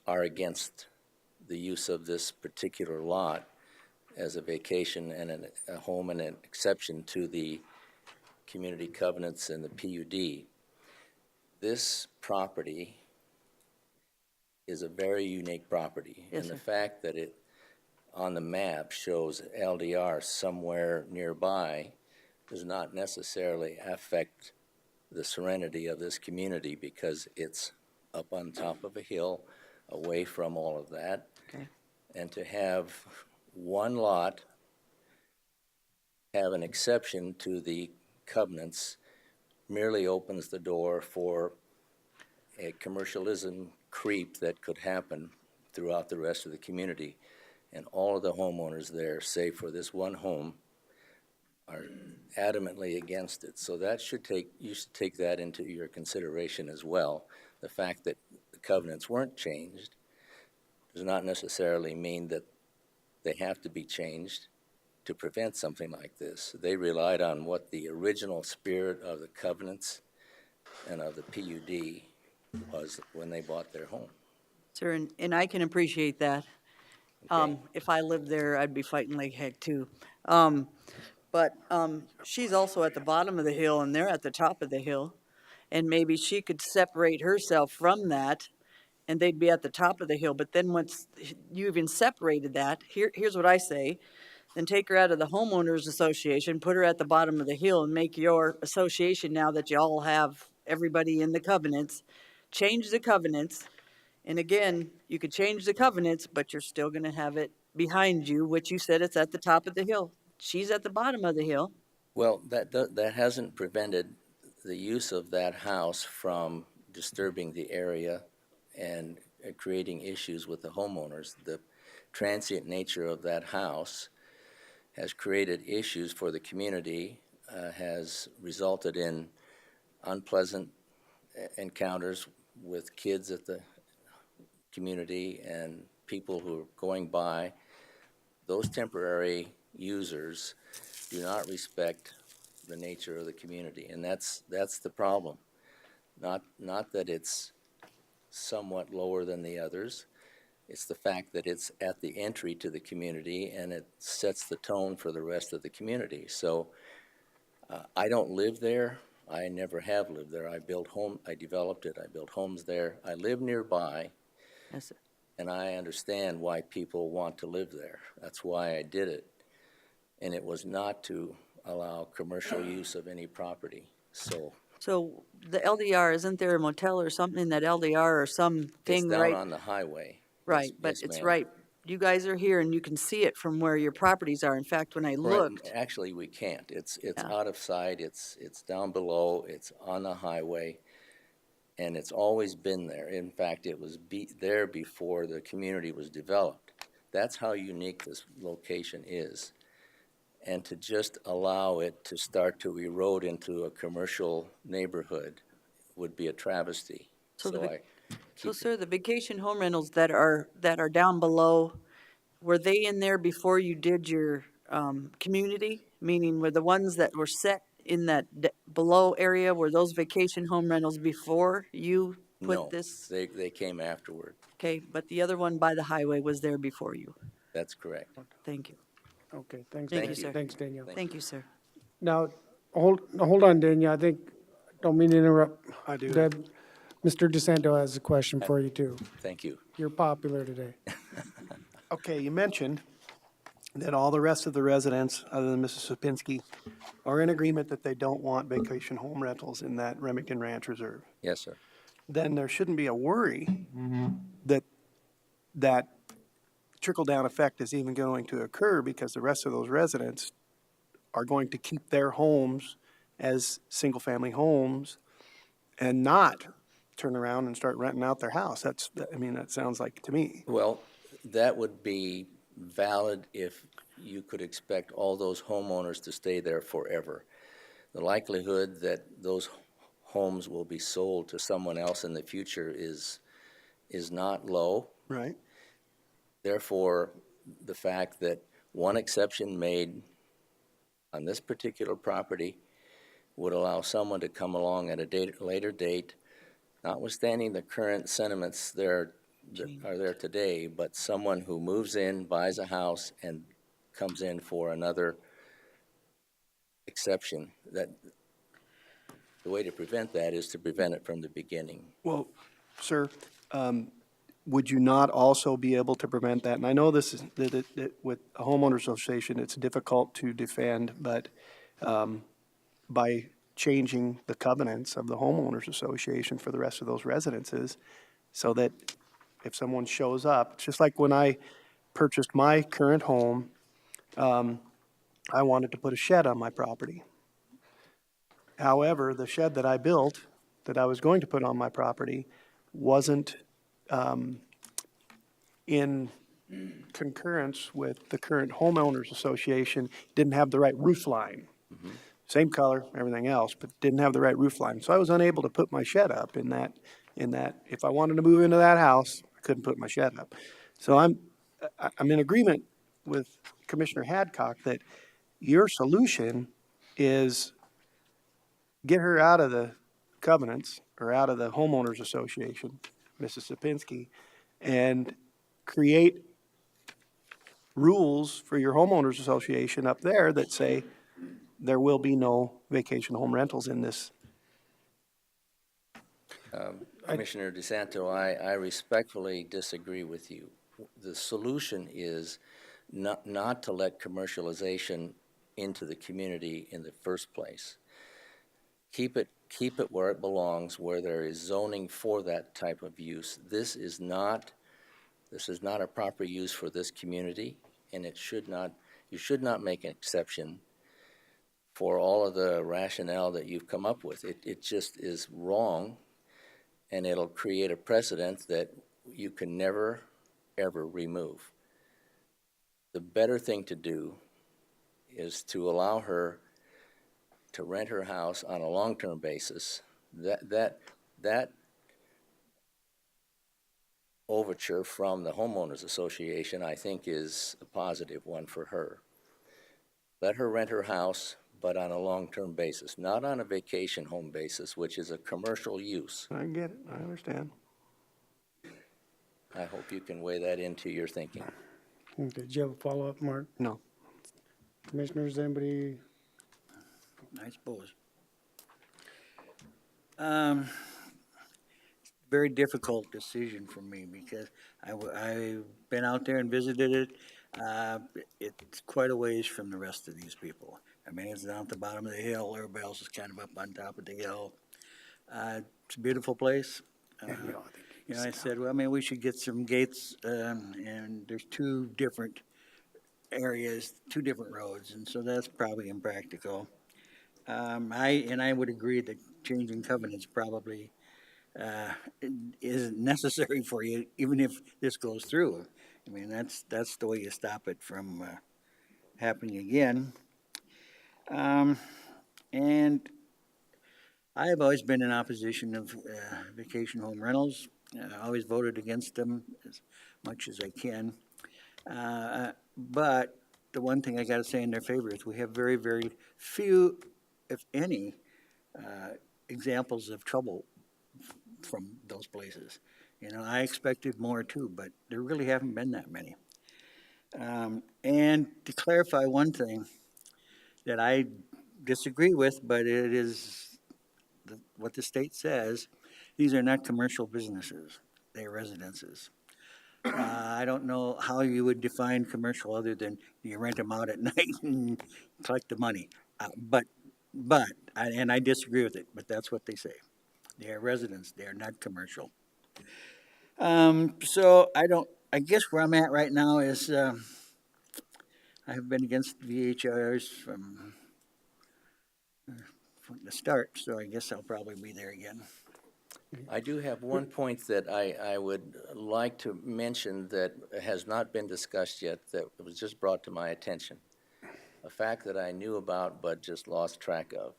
are against the use of this particular lot as a vacation and a home and an exception to the community covenants and the PUD. This property is a very unique property. Yes, and the sir. fact that it on the map shows LDR somewhere nearby does not necessarily affect the serenity of this community because it's up on top of a hill away from all of that. Okay. And to have one lot have an exception to the covenants merely opens the door for a commercialism creep that could happen throughout the rest of the community. And all of the homeowners there, save for this one home, are adamantly against it. So that you should take that into your consideration as well. The fact that the covenants weren't changed does not necessarily mean that they have to be changed to prevent something like this. They relied on what the original spirit of the covenants and of the PUD was when they bought their home. Sir, and I can appreciate that. If I lived there, I'd be fighting like heck too. But she's also at the bottom of the hill and they're at the top of the hill. And maybe she could separate herself from that and they'd be at the top of the hill. But then once you even separated that, here's what I say. Then take her out of the homeowners association, put her at the bottom of the hill and make your association now that you all have everybody in the covenants. Change the covenants. And again, you could change the covenants, but you're still going to have it behind you, which you said it's at the top of the hill. She's at the bottom of the hill. Well, that hasn't prevented the use of that house from disturbing the area and creating issues with the homeowners. The transient nature of that house has created issues for the community, has resulted in unpleasant encounters with kids at the community and people who are going by. Those temporary users do not respect the nature of the community, and that's the problem. Not that it's somewhat lower than the others. It's the fact that it's at the entry to the community and it sets the tone for the rest of the community. So I don't live there. I never have lived there. I developed it. I built homes there. I live nearby. Yes, sir. And I understand why people want to live there. That's why I did it. And it was not to allow commercial use of any property. So the LDR, isn't there a motel or something in that LDR or something it's down right? on the highway. Right, Yes, but yes, it's ma'am. right. You guys are here and you can see it from where your properties are. In fact, when I Right, looked, actually, we can't. It's Yeah. out of sight. It's down below. It's on the highway, and it's always been there. In fact, it was there before the community was developed. That's how unique this location is. And to just allow it to start to erode into a commercial neighborhood would be a travesty. So, sir, the vacation home rentals that are down below, were they in there before you did your community? Meaning, were the ones that were set in that below area, were those vacation home rentals before you put this? No, they came afterward. Okay, but the other one by the highway was there before you. That's correct. Thank you. Okay, thanks. Thank you, sir. Thanks, Danielle. Thank you, sir. Now, hold on, Danielle. I think, don't mean to interrupt. I do. Deb, Mr. DeSanto has a question for you too. Thank you. You're popular today. Okay, you mentioned that all the rest of the residents, other than Mrs. Sapinski, are in agreement that they don't want vacation home rentals in that Remington Ranch Reserve. Yes, sir. Then there shouldn't be a worry that trickle-down effect is even going to occur because the rest of those residents are going to keep their homes as single-family homes and not turn around and start renting out their house. That sounds like to me. Well, that would be valid if you could expect all those homeowners to stay there forever. The likelihood that those homes will be sold to someone else in the future is not low. Right. Therefore, the fact that one exception made on this particular property would allow someone to come along at a later date, notwithstanding the current sentiments that are there today, but someone who moves in, buys a house, and comes in for another exception, that the way to prevent that is to prevent it from the beginning. Well, sir, would you not also be able to prevent that? And I know this is, that with a homeowner association, it's difficult to defend, but by changing the covenants of the homeowners association for the rest of those residences, so that if someone shows up, just like when I purchased my current home, I wanted to put a shed on my property. However, the shed that I built, that I was going to put on my property, wasn't in concurrence with the current homeowners association, didn't have the right roof line. Same color, everything else, but didn't have the right roof line. So I was unable to put my shed up in that, if I wanted to move into that house, I couldn't put my shed up. So I'm in agreement with Commissioner Hadcock that your solution is get her out of the covenants or out of the homeowners association, Mrs. Sapinski, and create rules for your homeowners association up there that say there will be no vacation home rentals in this. Commissioner DeSanto, I respectfully disagree with you. The solution is not to let commercialization into the community in the first place. Keep it where it belongs, where there is zoning for that type of use. This is not a proper use for this community, and you should not make an exception for all of the rationale that you've come up with. It just is wrong, and it'll create a precedent that you can never, ever remove. The better thing to do is to allow her to rent her house on a long-term basis. That overture from the homeowners association, I think, is a positive one for her. Let her rent her house, but on a long-term basis, not on a vacation home basis, which is a commercial use. I get it, I understand. I hope you can weigh that into your thinking. Okay, did you have a follow-up, Mark? No. Commissioners, anybody? I suppose. Very difficult decision for me because I've been out there and visited it. It's quite a ways from the rest of these people. I mean, it's down at the bottom of the hill. Everybody else is kind of up on top of the hill. It's a beautiful place. I said, well, we should get some gates, and there's two different areas, two different roads, and so that's probably impractical. I would agree that changing covenants probably isn't necessary for you, even if this goes through. That's the way you stop it from happening again. And I have always been in opposition of vacation home rentals. I always voted against them as much as I can. But the one thing I got to say in their favor is we have very, very few, if any, examples of trouble from those places. I expected more too, but there really haven't been that many. And to clarify one thing that I disagree with, but it is what the state says, these are not commercial businesses, they're residences. I don't know how you would define commercial other than you rent them out at night and collect the money. And I disagree with it, but that's what they say. They are residents, they are not commercial. So I I guess where I'm at right now is, I have been against VHRs from the start, so I guess I'll probably be there again. I do have one point that I would like to mention that has not been discussed yet, that was just brought to my attention. A fact that I knew about but just lost track of.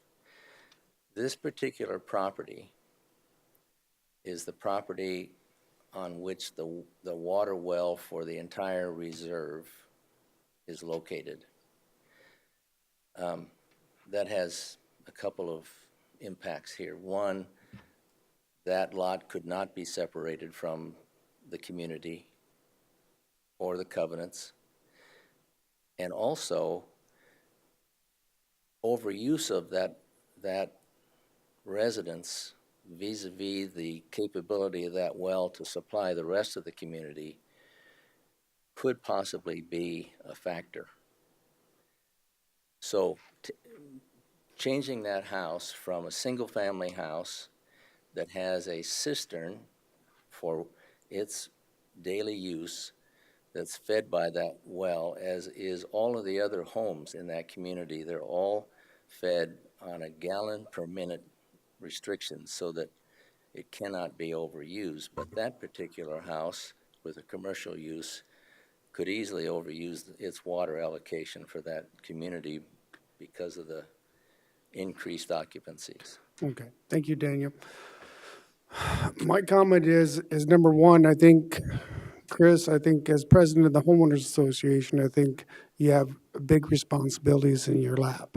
This particular property is the property on which the water well for the entire reserve is located. That has a couple of impacts here. One, that lot could not be separated from the community or the covenants. And also, overuse of that residence vis-a-vis the capability of that well to supply the rest of the community could possibly be a factor. So changing that house from a single-family house that has a cistern for its daily use that's fed by that well, as is all of the other homes in that community. They're all fed on a gallon per minute restriction so that it cannot be overused. But that particular house with a commercial use could easily overuse its water allocation for that community because of the increased occupancies. Okay, thank you, Daniel. My comment is number one, I think, Chris, I think as president of the homeowners association, I think you have big responsibilities in your lap.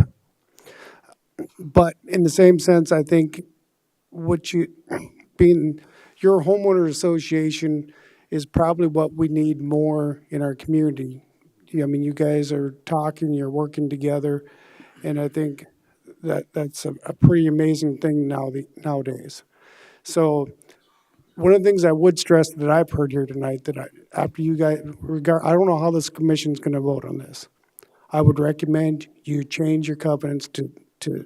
But in the same sense, I think being your homeowner association is probably what we need more in our community. I mean, you guys are talking, you're working together, and I think that's a pretty amazing thing nowadays. So one of the things I would stress that I've heard here tonight, after you guys, I don't know how this commission's going to vote on this. I would recommend you change your covenants to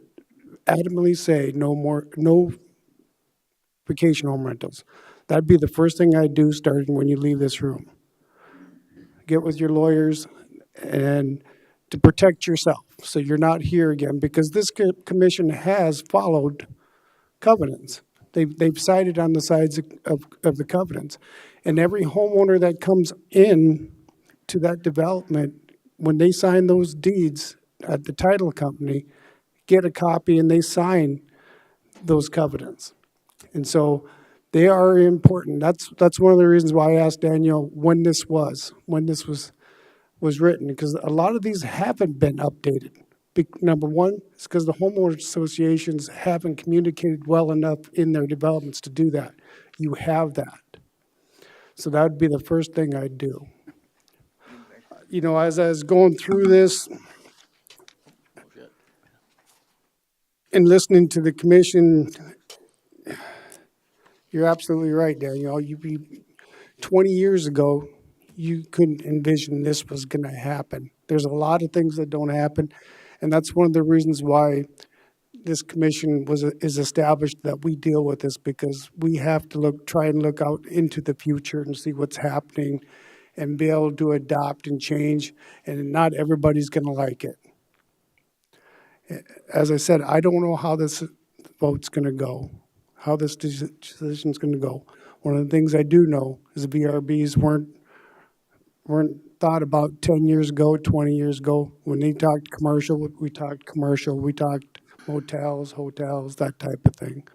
adamantly say no vacation home rentals. That'd be the first thing I'd do starting when you leave this room. Get with your lawyers and to protect yourself so you're not here again, because this commission has followed covenants. They've sided on the sides of the covenants. And every homeowner that comes in to that development, when they sign those deeds at the title company, get a copy and they sign those covenants. And so they are important. That's one of the reasons why I asked Daniel when this was written, because a lot of these haven't been updated. Number one is because the homeowners associations haven't communicated well enough in their developments to do that. You have that. So that would be the first thing I'd do. You know, as I was going through this and listening to the commission, you're absolutely right, Daniel. 20 years ago, you couldn't envision this was going to happen. There's a lot of things that don't happen, and that's one of the reasons why this commission is established, that we deal with this, because we have to try and look out into the future and see what's happening and be able to adopt and change, and not everybody's going to like it. As I said, I don't know how this vote's going to go, how this decision's going to go. One of the things I do know is the VRBs weren't thought about 10 years ago, 20 years ago. When they talked commercial, we talked commercial, we talked motels, hotels, that type of thing.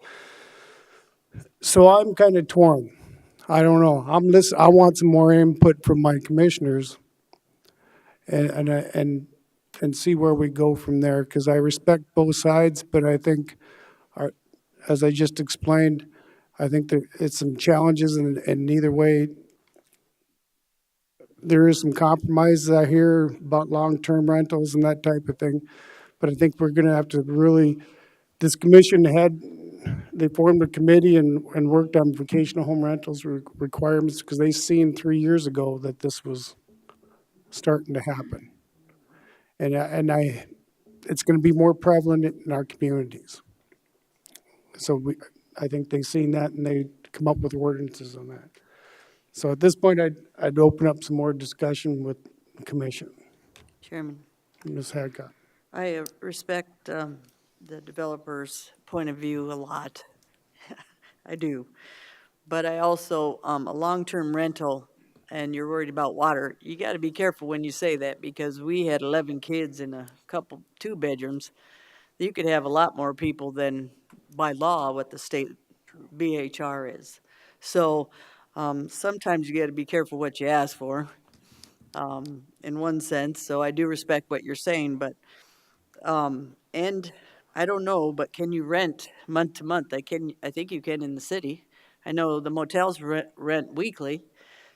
So I'm kind of torn. I don't know. I want some more input from my commissioners and see where we go from there, because I respect both sides, but I think, as I just explained, I think that it's some challenges, and neither way, there is some compromises I hear about long-term rentals and that type of thing. But I think we're going to have to really, this commission they formed a committee and worked on vacation home rentals requirements, because they seen 3 years ago that this was starting to happen. And it's going to be more prevalent in our communities. So I think they've seen that, and they come up with ordinances on that. So at this point, I'd open up some more discussion with the commission. Chairman, Ms. Hadcock. I respect the developer's point of view a lot. I do. But I also, a long-term rental, and you're worried about water, you got to be careful when you say that, because we had 11 kids in two bedrooms. You could have a lot more people than by law what the state BHR is. So sometimes you got to be careful what you ask for, in one sense. So I do respect what you're saying, but and I don't know, but can you rent month to month? I think you can in the city. I know the motels rent weekly,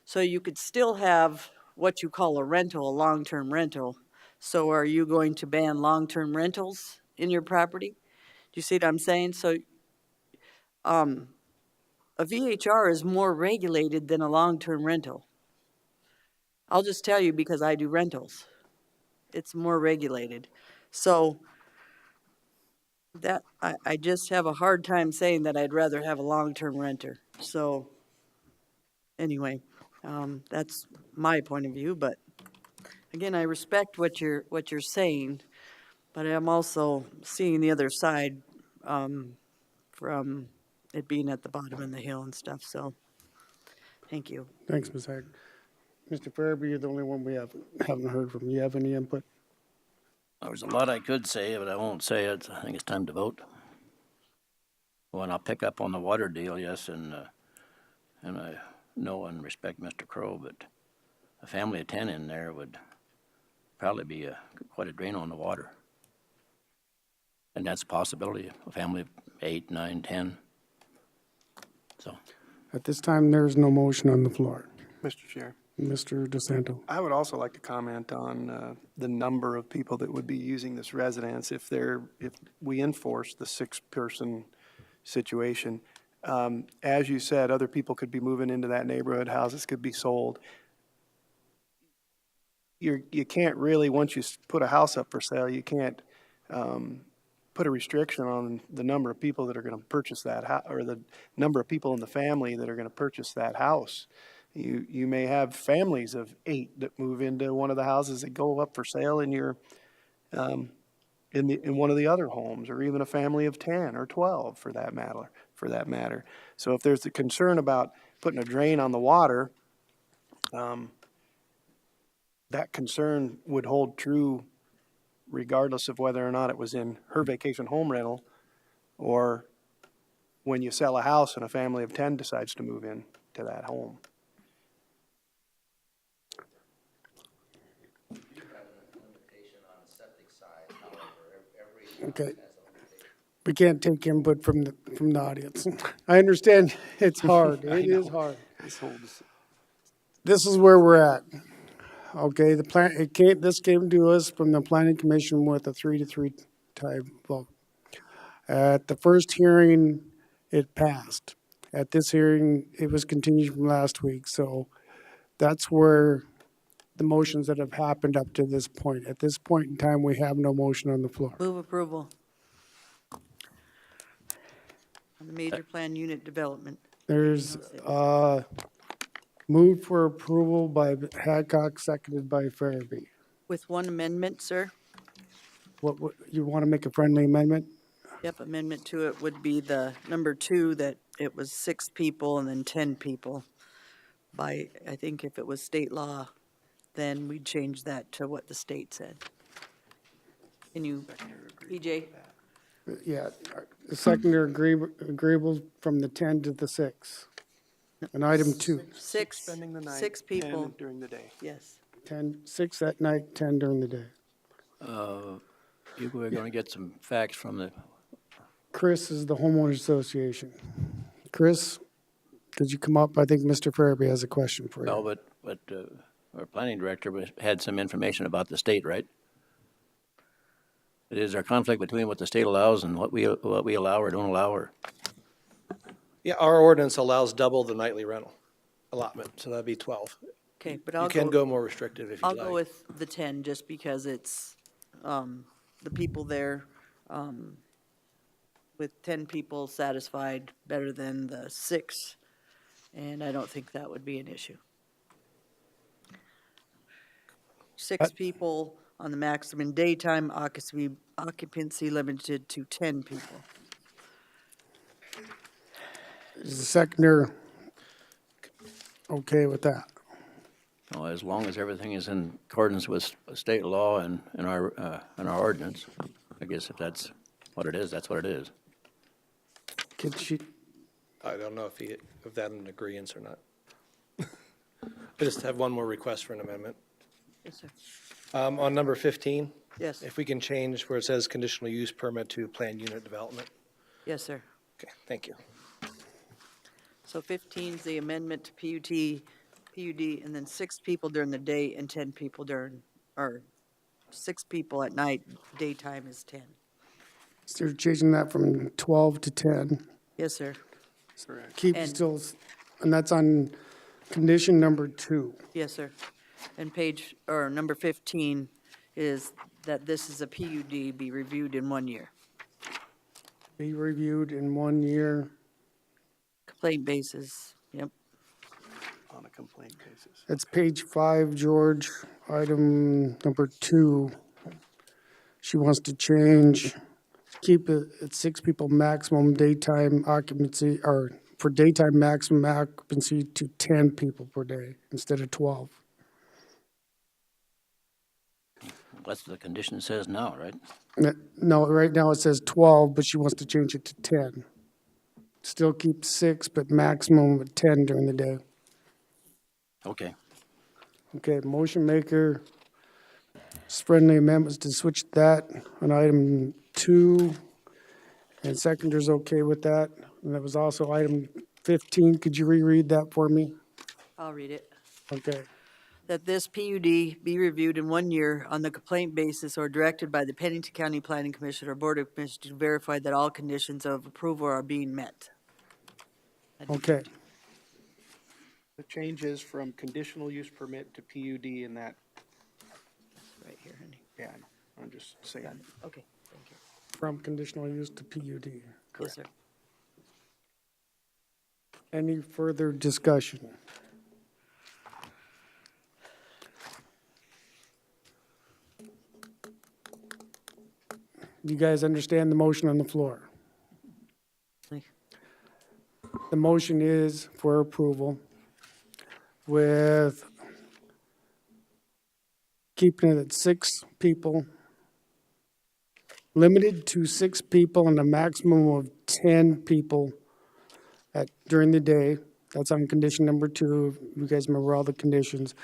so you could still have what you call a rental, a long-term rental. So are you going to ban long-term rentals in your property? Do you see what I'm saying? So a VHR is more regulated than a long-term rental. I'll just tell you because I do rentals. It's more regulated. So that, I just have a hard time saying that I'd rather have a long-term renter. So anyway, that's my point of view, but again, I respect what you're saying, but I'm also seeing the other side, from it being at the bottom of the hill and stuff, so, thank you. Thanks, Ms. Hack. Mr. Farabee, you're the only one we haven't heard from. You have any input? There's a lot I could say, but I won't say it. I think it's time to vote. Well, and I'll pick up on the water deal, yes, and I know and respect Mr. Crow, but a family of 10 in there would probably be quite a drain on the water. And that's a possibility, a family of 8, 9, 10. So. At this time, there's no motion on the floor. Mr. Chair. Mr. DeSanto. I would also like to comment on the number of people that would be using this residence if we enforce the 6-person situation. As you said, other people could be moving into that neighborhood, houses could be sold. You can't really, once you put a house up for sale, you can't put a restriction on the number of people that are going to purchase that house, or the number of people in the family that are going to purchase that house. You may have families of 8 that move into one of the houses that go up for sale in your in one of the other homes, or even a family of 10 or 12 for that matter. So if there's a concern about putting a drain on the water, that concern would hold true regardless of whether or not it was in her vacation home rental or when you sell a house and a family of 10 decides to move in to that home. Okay. We can't take input from the audience. I understand it's hard. It is hard. This is where we're at. Okay, this came to us from the planning commission with a 3-3 tie vote. At the first hearing, it passed. At this hearing, it was continued from last week. So that's where the motions that have happened up to this point. At this point in time, we have no motion on the floor. Move approval. On the major plan unit development. There's moved for approval by Hadcock, seconded by Farabee. With one amendment, sir? What you want to make a friendly amendment? Yep, amendment to it would be the number 2, that it was 6 people and then 10 people. I think if it was state law, then we'd change that to what the state said. Can you, PJ? Yeah, the seconder agreeable from the 10 to the 6. And item 2. 6, Spending the night, 6 people. 10 during the day. Yes. 6 at night, 10 during the day. We're going to get some facts from the. Chris is the homeowners association. Chris, could you come up? I think Mr. Farabee has a question for you. No, but our planning director had some information about the state, right? It is our conflict between what the state allows and what we allow or don't allow, or. Yeah, our ordinance allows double the nightly rental allotment, so that'd be 12. Okay, but You can go more restrictive if you'd like. I'll go with the 10 just because it's the people there, with 10 people satisfied better than the 6 And I don't think that would be an issue. 6 people on the maximum daytime occupancy limited to 10 people. Is the seconder okay with that? Well, as long as everything is in accordance with state law and our ordinance, I guess if that's what it is, that's what it is. Could she, I don't know if that in agreeance or not. I just have one more request for an amendment. Yes, sir. On number 15, Yes. if we can change where it says conditional use permit to planned unit development. Yes, sir. Okay, thank you. So 15 is the amendment to PUD, and then 6 people during the day and 10 people or 6 people at night. Daytime is 10. so you're changing that from 12 to 10? Yes, sir. Keep And- still, and that's on condition number 2. Yes, sir. And number 15 is that this is a PUD be reviewed in 1 year. Be reviewed in 1 year. Complaint basis, yep. On a complaint basis. That's page 5, George, item number 2. She wants to change, keep it at 6 people maximum daytime occupancy, or for daytime maximum occupancy to 10 people per day instead of 12. That's what the condition says now, right? No, right now it says 12, but she wants to change it to 10. Still keep 6, but maximum of 10 during the day. Okay. Okay, motion maker, friendly amendments to switch that on item 2, and seconder's okay with that. And that was also item 15. Could you reread that for me? I'll read it. Okay. That this PUD be reviewed in 1 year on the complaint basis or directed by the Pennington County Planning Commission or Board of Commissioners to verify that all conditions of approval are being met. Okay. The change is from conditional use permit to PUD in that, Right here, honey. yeah, I know. I'm just saying. Okay, thank you. From conditional use to PUD. Yes, sir. Any further discussion? You guys understand the motion on the floor? The motion is for approval with keeping it at 6 people, limited to 6 people and a maximum of 10 people during the day. That's on condition number 2. You guys remember all the conditions.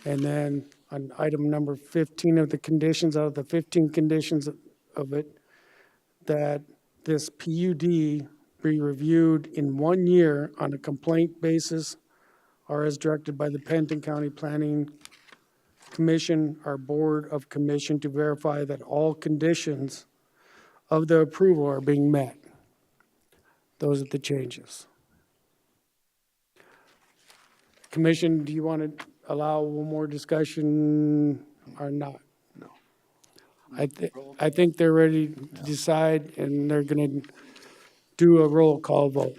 And then on item number 15 of the conditions, out of the 15 conditions of it, that this PUD be reviewed in 1 year on a complaint basis or as directed by the Pennington County Planning Commission or Board of Commission to verify that all conditions of the approval are being met. Those are the changes. Commission, do you want to allow one more discussion or not? No. I think they're ready to decide, and they're going to do a roll call vote.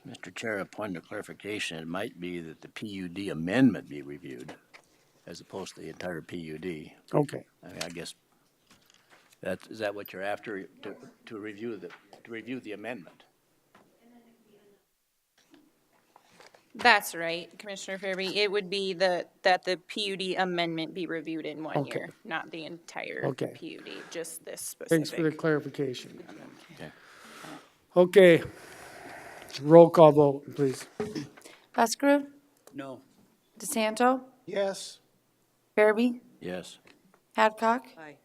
Mr. Chair, a point of clarification, it might be that the PUD amendment be reviewed as opposed to the entire PUD. Okay. I mean, I guess, is that what you're after, to review the amendment? That's right, Commissioner Fairby. It would be that the PUD amendment be reviewed in 1 Okay. year, not the entire Okay. PUD, just this specific. Thanks for the clarification. Okay. Okay. Roll call vote, please. Buskerud? No. DeSanto? Yes. Fairby? Yes. Hadcock? Aye.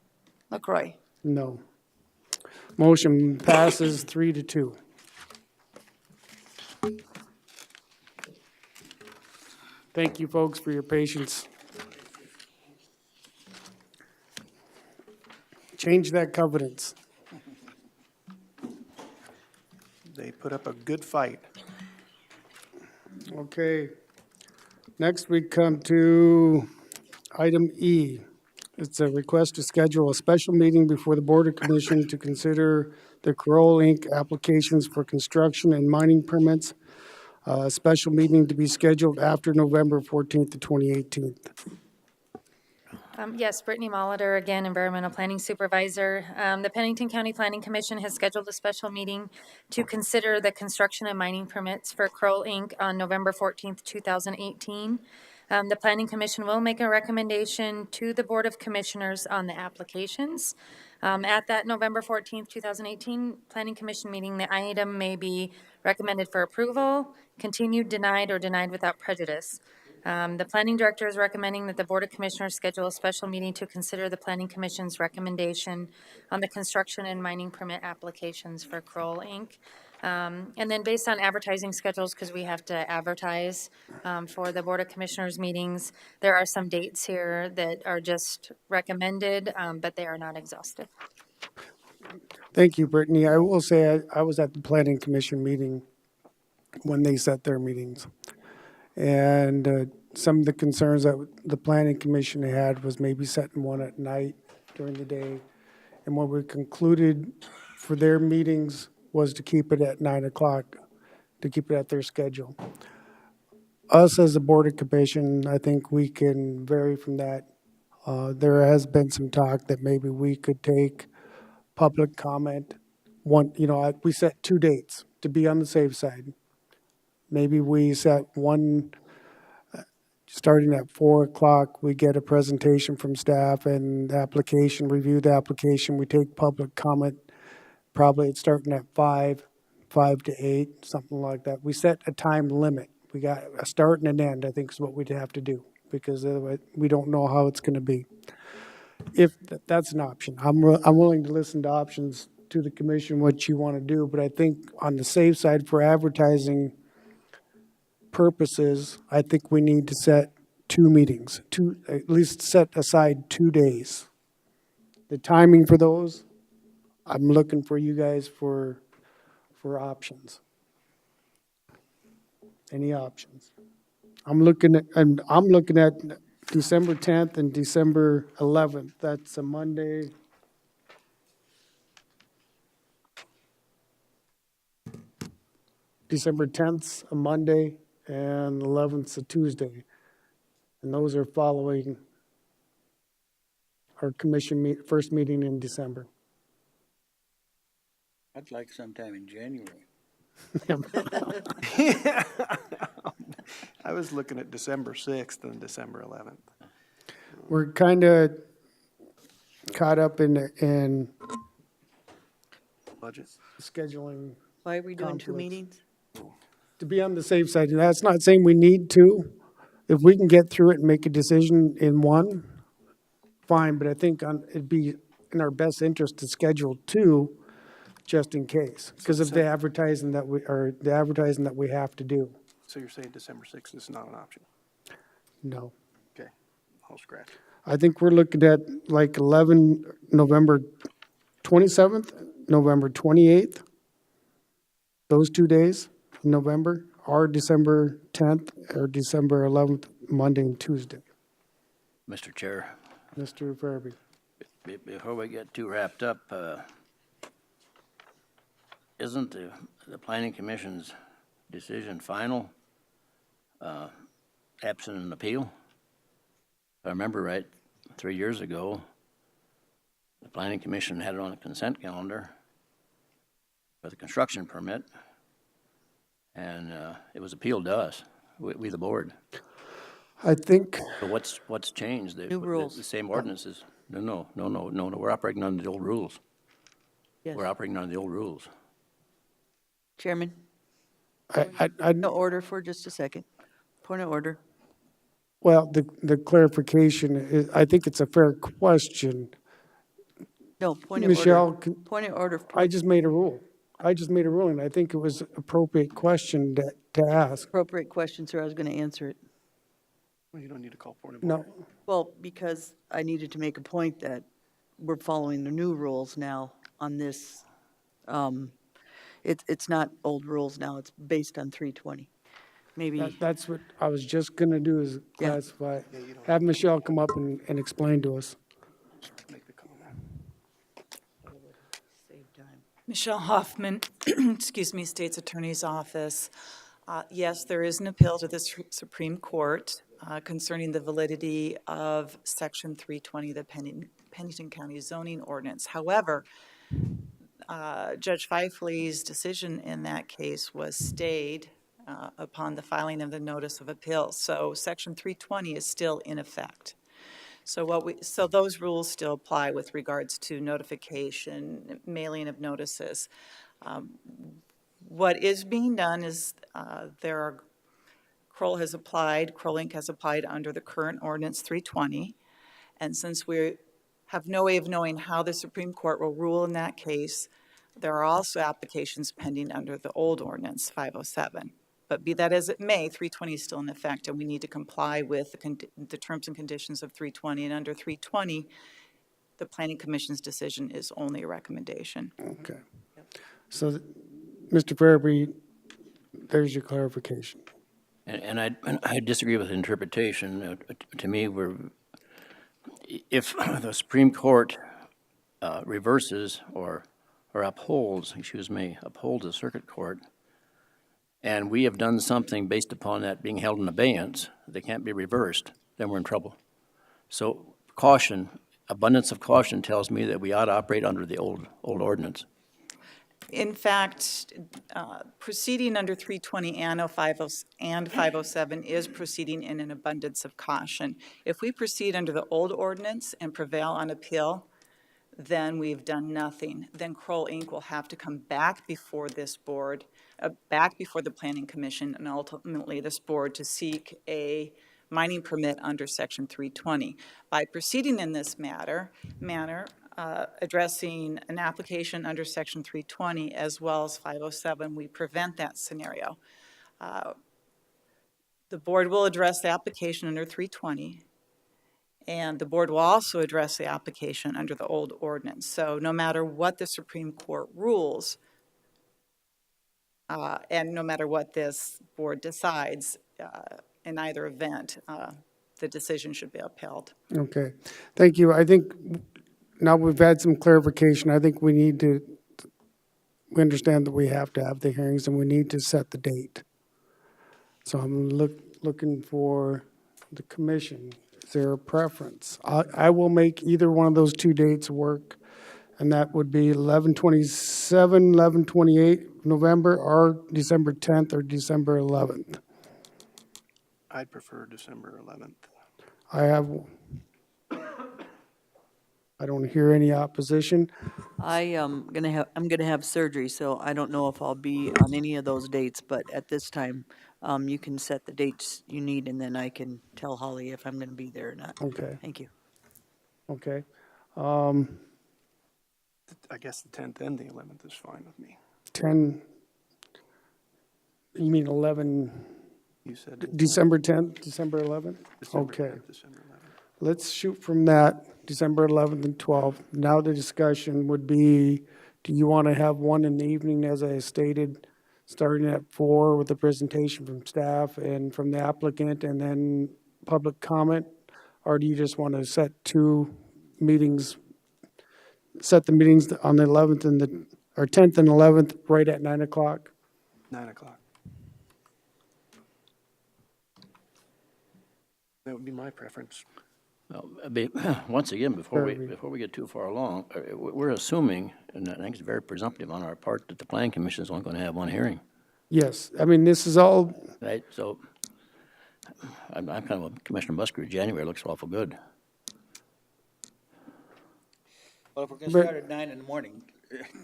LaCroy? No. Motion passes 3-2. Thank you, folks, for your patience. Change that covenants. They put up a good fight. Okay. Next, we come to item E. It's a request to schedule a special meeting before the Board of Commission to consider the Kroll Inc. applications for construction and mining permits A special meeting to be scheduled after November 14th of 2018. Yes, Brittany Molitor, again, Environmental Planning Supervisor. The Pennington County Planning Commission has scheduled a special meeting to consider the construction and mining permits for Kroll Inc. on November 14th, 2018. The Planning Commission will make a recommendation to the Board of Commissioners on the applications. At that November 14th, 2018 Planning Commission meeting, the item may be recommended for approval, continued, denied, or denied without prejudice. The planning director is recommending that the Board of Commissioners schedule a special meeting to consider the Planning Commission's recommendation on the construction and mining permit applications for Kroll Inc. And then based on advertising schedules, because we have to advertise for the Board of Commissioners meetings, there are some dates here that are just recommended, but they are not exhaustive. Thank you, Brittany. I will say I was at the Planning Commission meeting when they set their meetings. And some of the concerns that the Planning Commission had was maybe setting one at night during the day. And what we concluded for their meetings was to keep it at 9 o'clock, to keep it at their schedule. Us as a Board of Commission, I think we can vary from that. There has been some talk that maybe we could take public comment. We set 2 dates to be on the safe side. Maybe we set one, starting at 4 o'clock, we get a presentation from staff and the application, review the application, we take public comment. Probably it's starting at 5 to 8, something like that. We set a time limit. We got a start and an end, I think is what we'd have to do, because otherwise we don't know how it's gonna be. If that's an option, I'm willing to listen to options to the commission, what you wanna do, but I think on the safe side for advertising purposes, I think we need to set 2 meetings, at least set aside 2 days. The timing for those, I'm looking for you guys for options. Any options? I'm looking at December 10th and December 11th. That's a Monday. December 10th's a Monday and 11th's a Tuesday. And those are following our commission first meeting in December. I'd like sometime in January. I was looking at December 6th and December 11th. We're kind of caught up in Budget. scheduling. Why are we doing 2 conflicts. meetings? To be on the safe side, and that's not saying we need to. If we can get through it and make a decision in one, fine, but I think it'd be in our best interest to schedule 2, just in case, because of the advertising that we have to do. So you're saying December 6th is not an option? No. Okay, I'll scratch. I think we're looking at like November 27th, November 28th. Those 2 days in November, or December 10th or December 11th, Monday and Tuesday. Mr. Chair, Mr. Farabee. before we get too wrapped up, isn't the Planning Commission's decision final, absent an appeal? If I remember right, 3 years ago, the Planning Commission had it on a consent calendar for the construction permit, and it was appealed to us, we the board. I think. So what's changed? New rules. The same ordinances. No, we're operating under the old rules. Yes. We're operating under the old rules. Chairman, I no order for just a second. Point of order. Well, the clarification is, I think it's a fair question. No, point of Michelle, order. Point of order. I just made a rule. I just made a ruling. I think it was an appropriate question to ask. Appropriate question, sir. I was going to answer it. Well, you don't need to call point of order. No, Well, because I needed to make a point that we're following the new rules now on this. It's not old rules now. It's based on 320. Maybe. that's what I was just gonna do is classify. Have Michelle come up and explain to us. Make the comment. Save time. Michelle Hoffman, excuse me, State's Attorney's Office. Yes, there is an appeal to the Supreme Court concerning the validity of Section 320 of the Pennington County zoning ordinance. However, Judge Fifley's decision in that case was stayed upon the filing of the notice of appeal. So Section 320 is still in effect. So those rules still apply with regards to notification, mailing of notices. What is being done is Kroll Inc. has applied under the current ordinance 320. And since we have no way of knowing how the Supreme Court will rule in that case, there are also applications pending under the old ordinance 507. But be that as it may, 320 is still in effect, and we need to comply with the terms and conditions of 320. And under 320, the Planning Commission's decision is only a recommendation. Okay. So, Mr. Farabee, there's your clarification. And I disagree with the interpretation. To me, if the Supreme Court reverses or upholds the circuit court, and we have done something based upon that being held in abeyance, that can't be reversed, then we're in trouble. So abundance of caution tells me that we ought to operate under the old ordinance. In fact, proceeding under 320 and 507 is proceeding in an abundance of caution. If we proceed under the old ordinance and prevail on appeal, then we've done nothing. Then Kroll Inc. will have to come back before this board, back before the Planning Commission, and ultimately this board to seek a mining permit under Section 320. By proceeding in this manner, addressing an application under Section 320 as well as 507, we prevent that scenario. The board will address the application under 320, and the board will also address the application under the old ordinance. So no matter what the Supreme Court rules, and no matter what this board decides, in either event, the decision should be upheld. Okay. Thank you. I think now we've had some clarification. I think we understand that we have to have the hearings and we need to set the date. So I'm looking for the commission. Is there a preference? I will make either one of those two dates work, and that would be 11/27, 11/28 November, or December 10th or December 11th. I'd prefer December 11th. I don't hear any opposition. I'm gonna have surgery, so I don't know if I'll be on any of those dates, but at this time, you can set the dates you need, and then I can tell Holly if I'm gonna be there or not. Okay. Thank you. Okay. I guess the 10th and the 11th is fine with me. 10, you mean 11? You said December 10th, December 11th? December Okay. 10th, December 11th. Let's shoot from that, December 11th and 12th. Now the discussion would be, do you want to have one in the evening, as I stated, starting at 4 with a presentation from staff and from the applicant and then public comment? Or do you just want to set the meetings on the 11th or 10th and 11th right at 9 o'clock? 9 o'clock. That would be my preference. Well, once again, before we get too far along, we're assuming, and I think it's very presumptive on our part, that the Planning Commission is only going to have one hearing. Yes, I mean, this is all. Right, so I'm kind of a Commissioner Musgrave. January looks awful good. Well, if we're gonna start at 9 in the morning,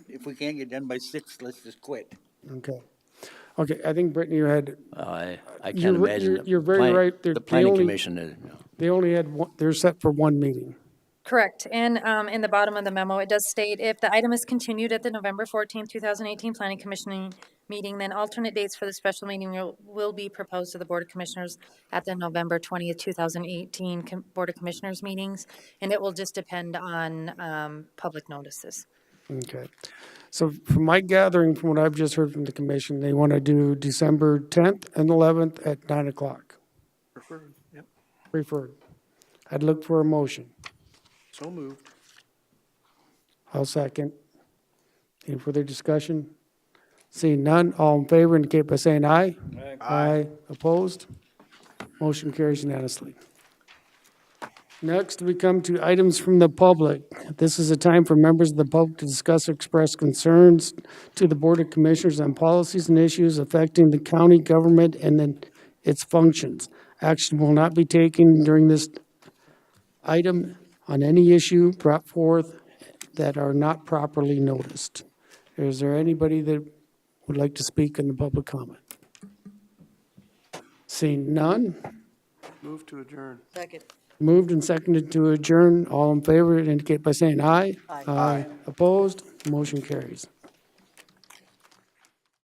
if we can't get done by 6, let's just quit. Okay. Okay, I think Brittany, you had. I can't imagine. You're very right. The Planning Commission is. They only had one, they're set for one meeting. Correct. And in the bottom of the memo, it does state, if the item is continued at the November 14th, 2018 Planning Commission meeting, then alternate dates for the special meeting will be proposed to the Board of Commissioners at the November 20th, 2018 Board of Commissioners meetings, and it will just depend on public notices. Okay. So from my gathering, from what I've just heard from the commission, they want to do December 10th and 11th at 9 o'clock. Preferred, yep. Preferred. I'd look for a motion. So moved. I'll second. Any further discussion? Seeing none, all in favor indicate by saying aye. Aye. Opposed? Motion carries unanimously. Next, we come to items from the public. This is a time for members of the public to discuss or express concerns to the Board of Commissioners on policies and issues affecting the county government and then its functions. Action will not be taken during this item on any issue brought forth that are not properly noticed. Is there anybody that would like to speak in the public comment? Seeing none, Move to adjourn. Second. moved and seconded to adjourn. All in favor indicate by saying aye. Aye. Aye. Opposed? Motion carries.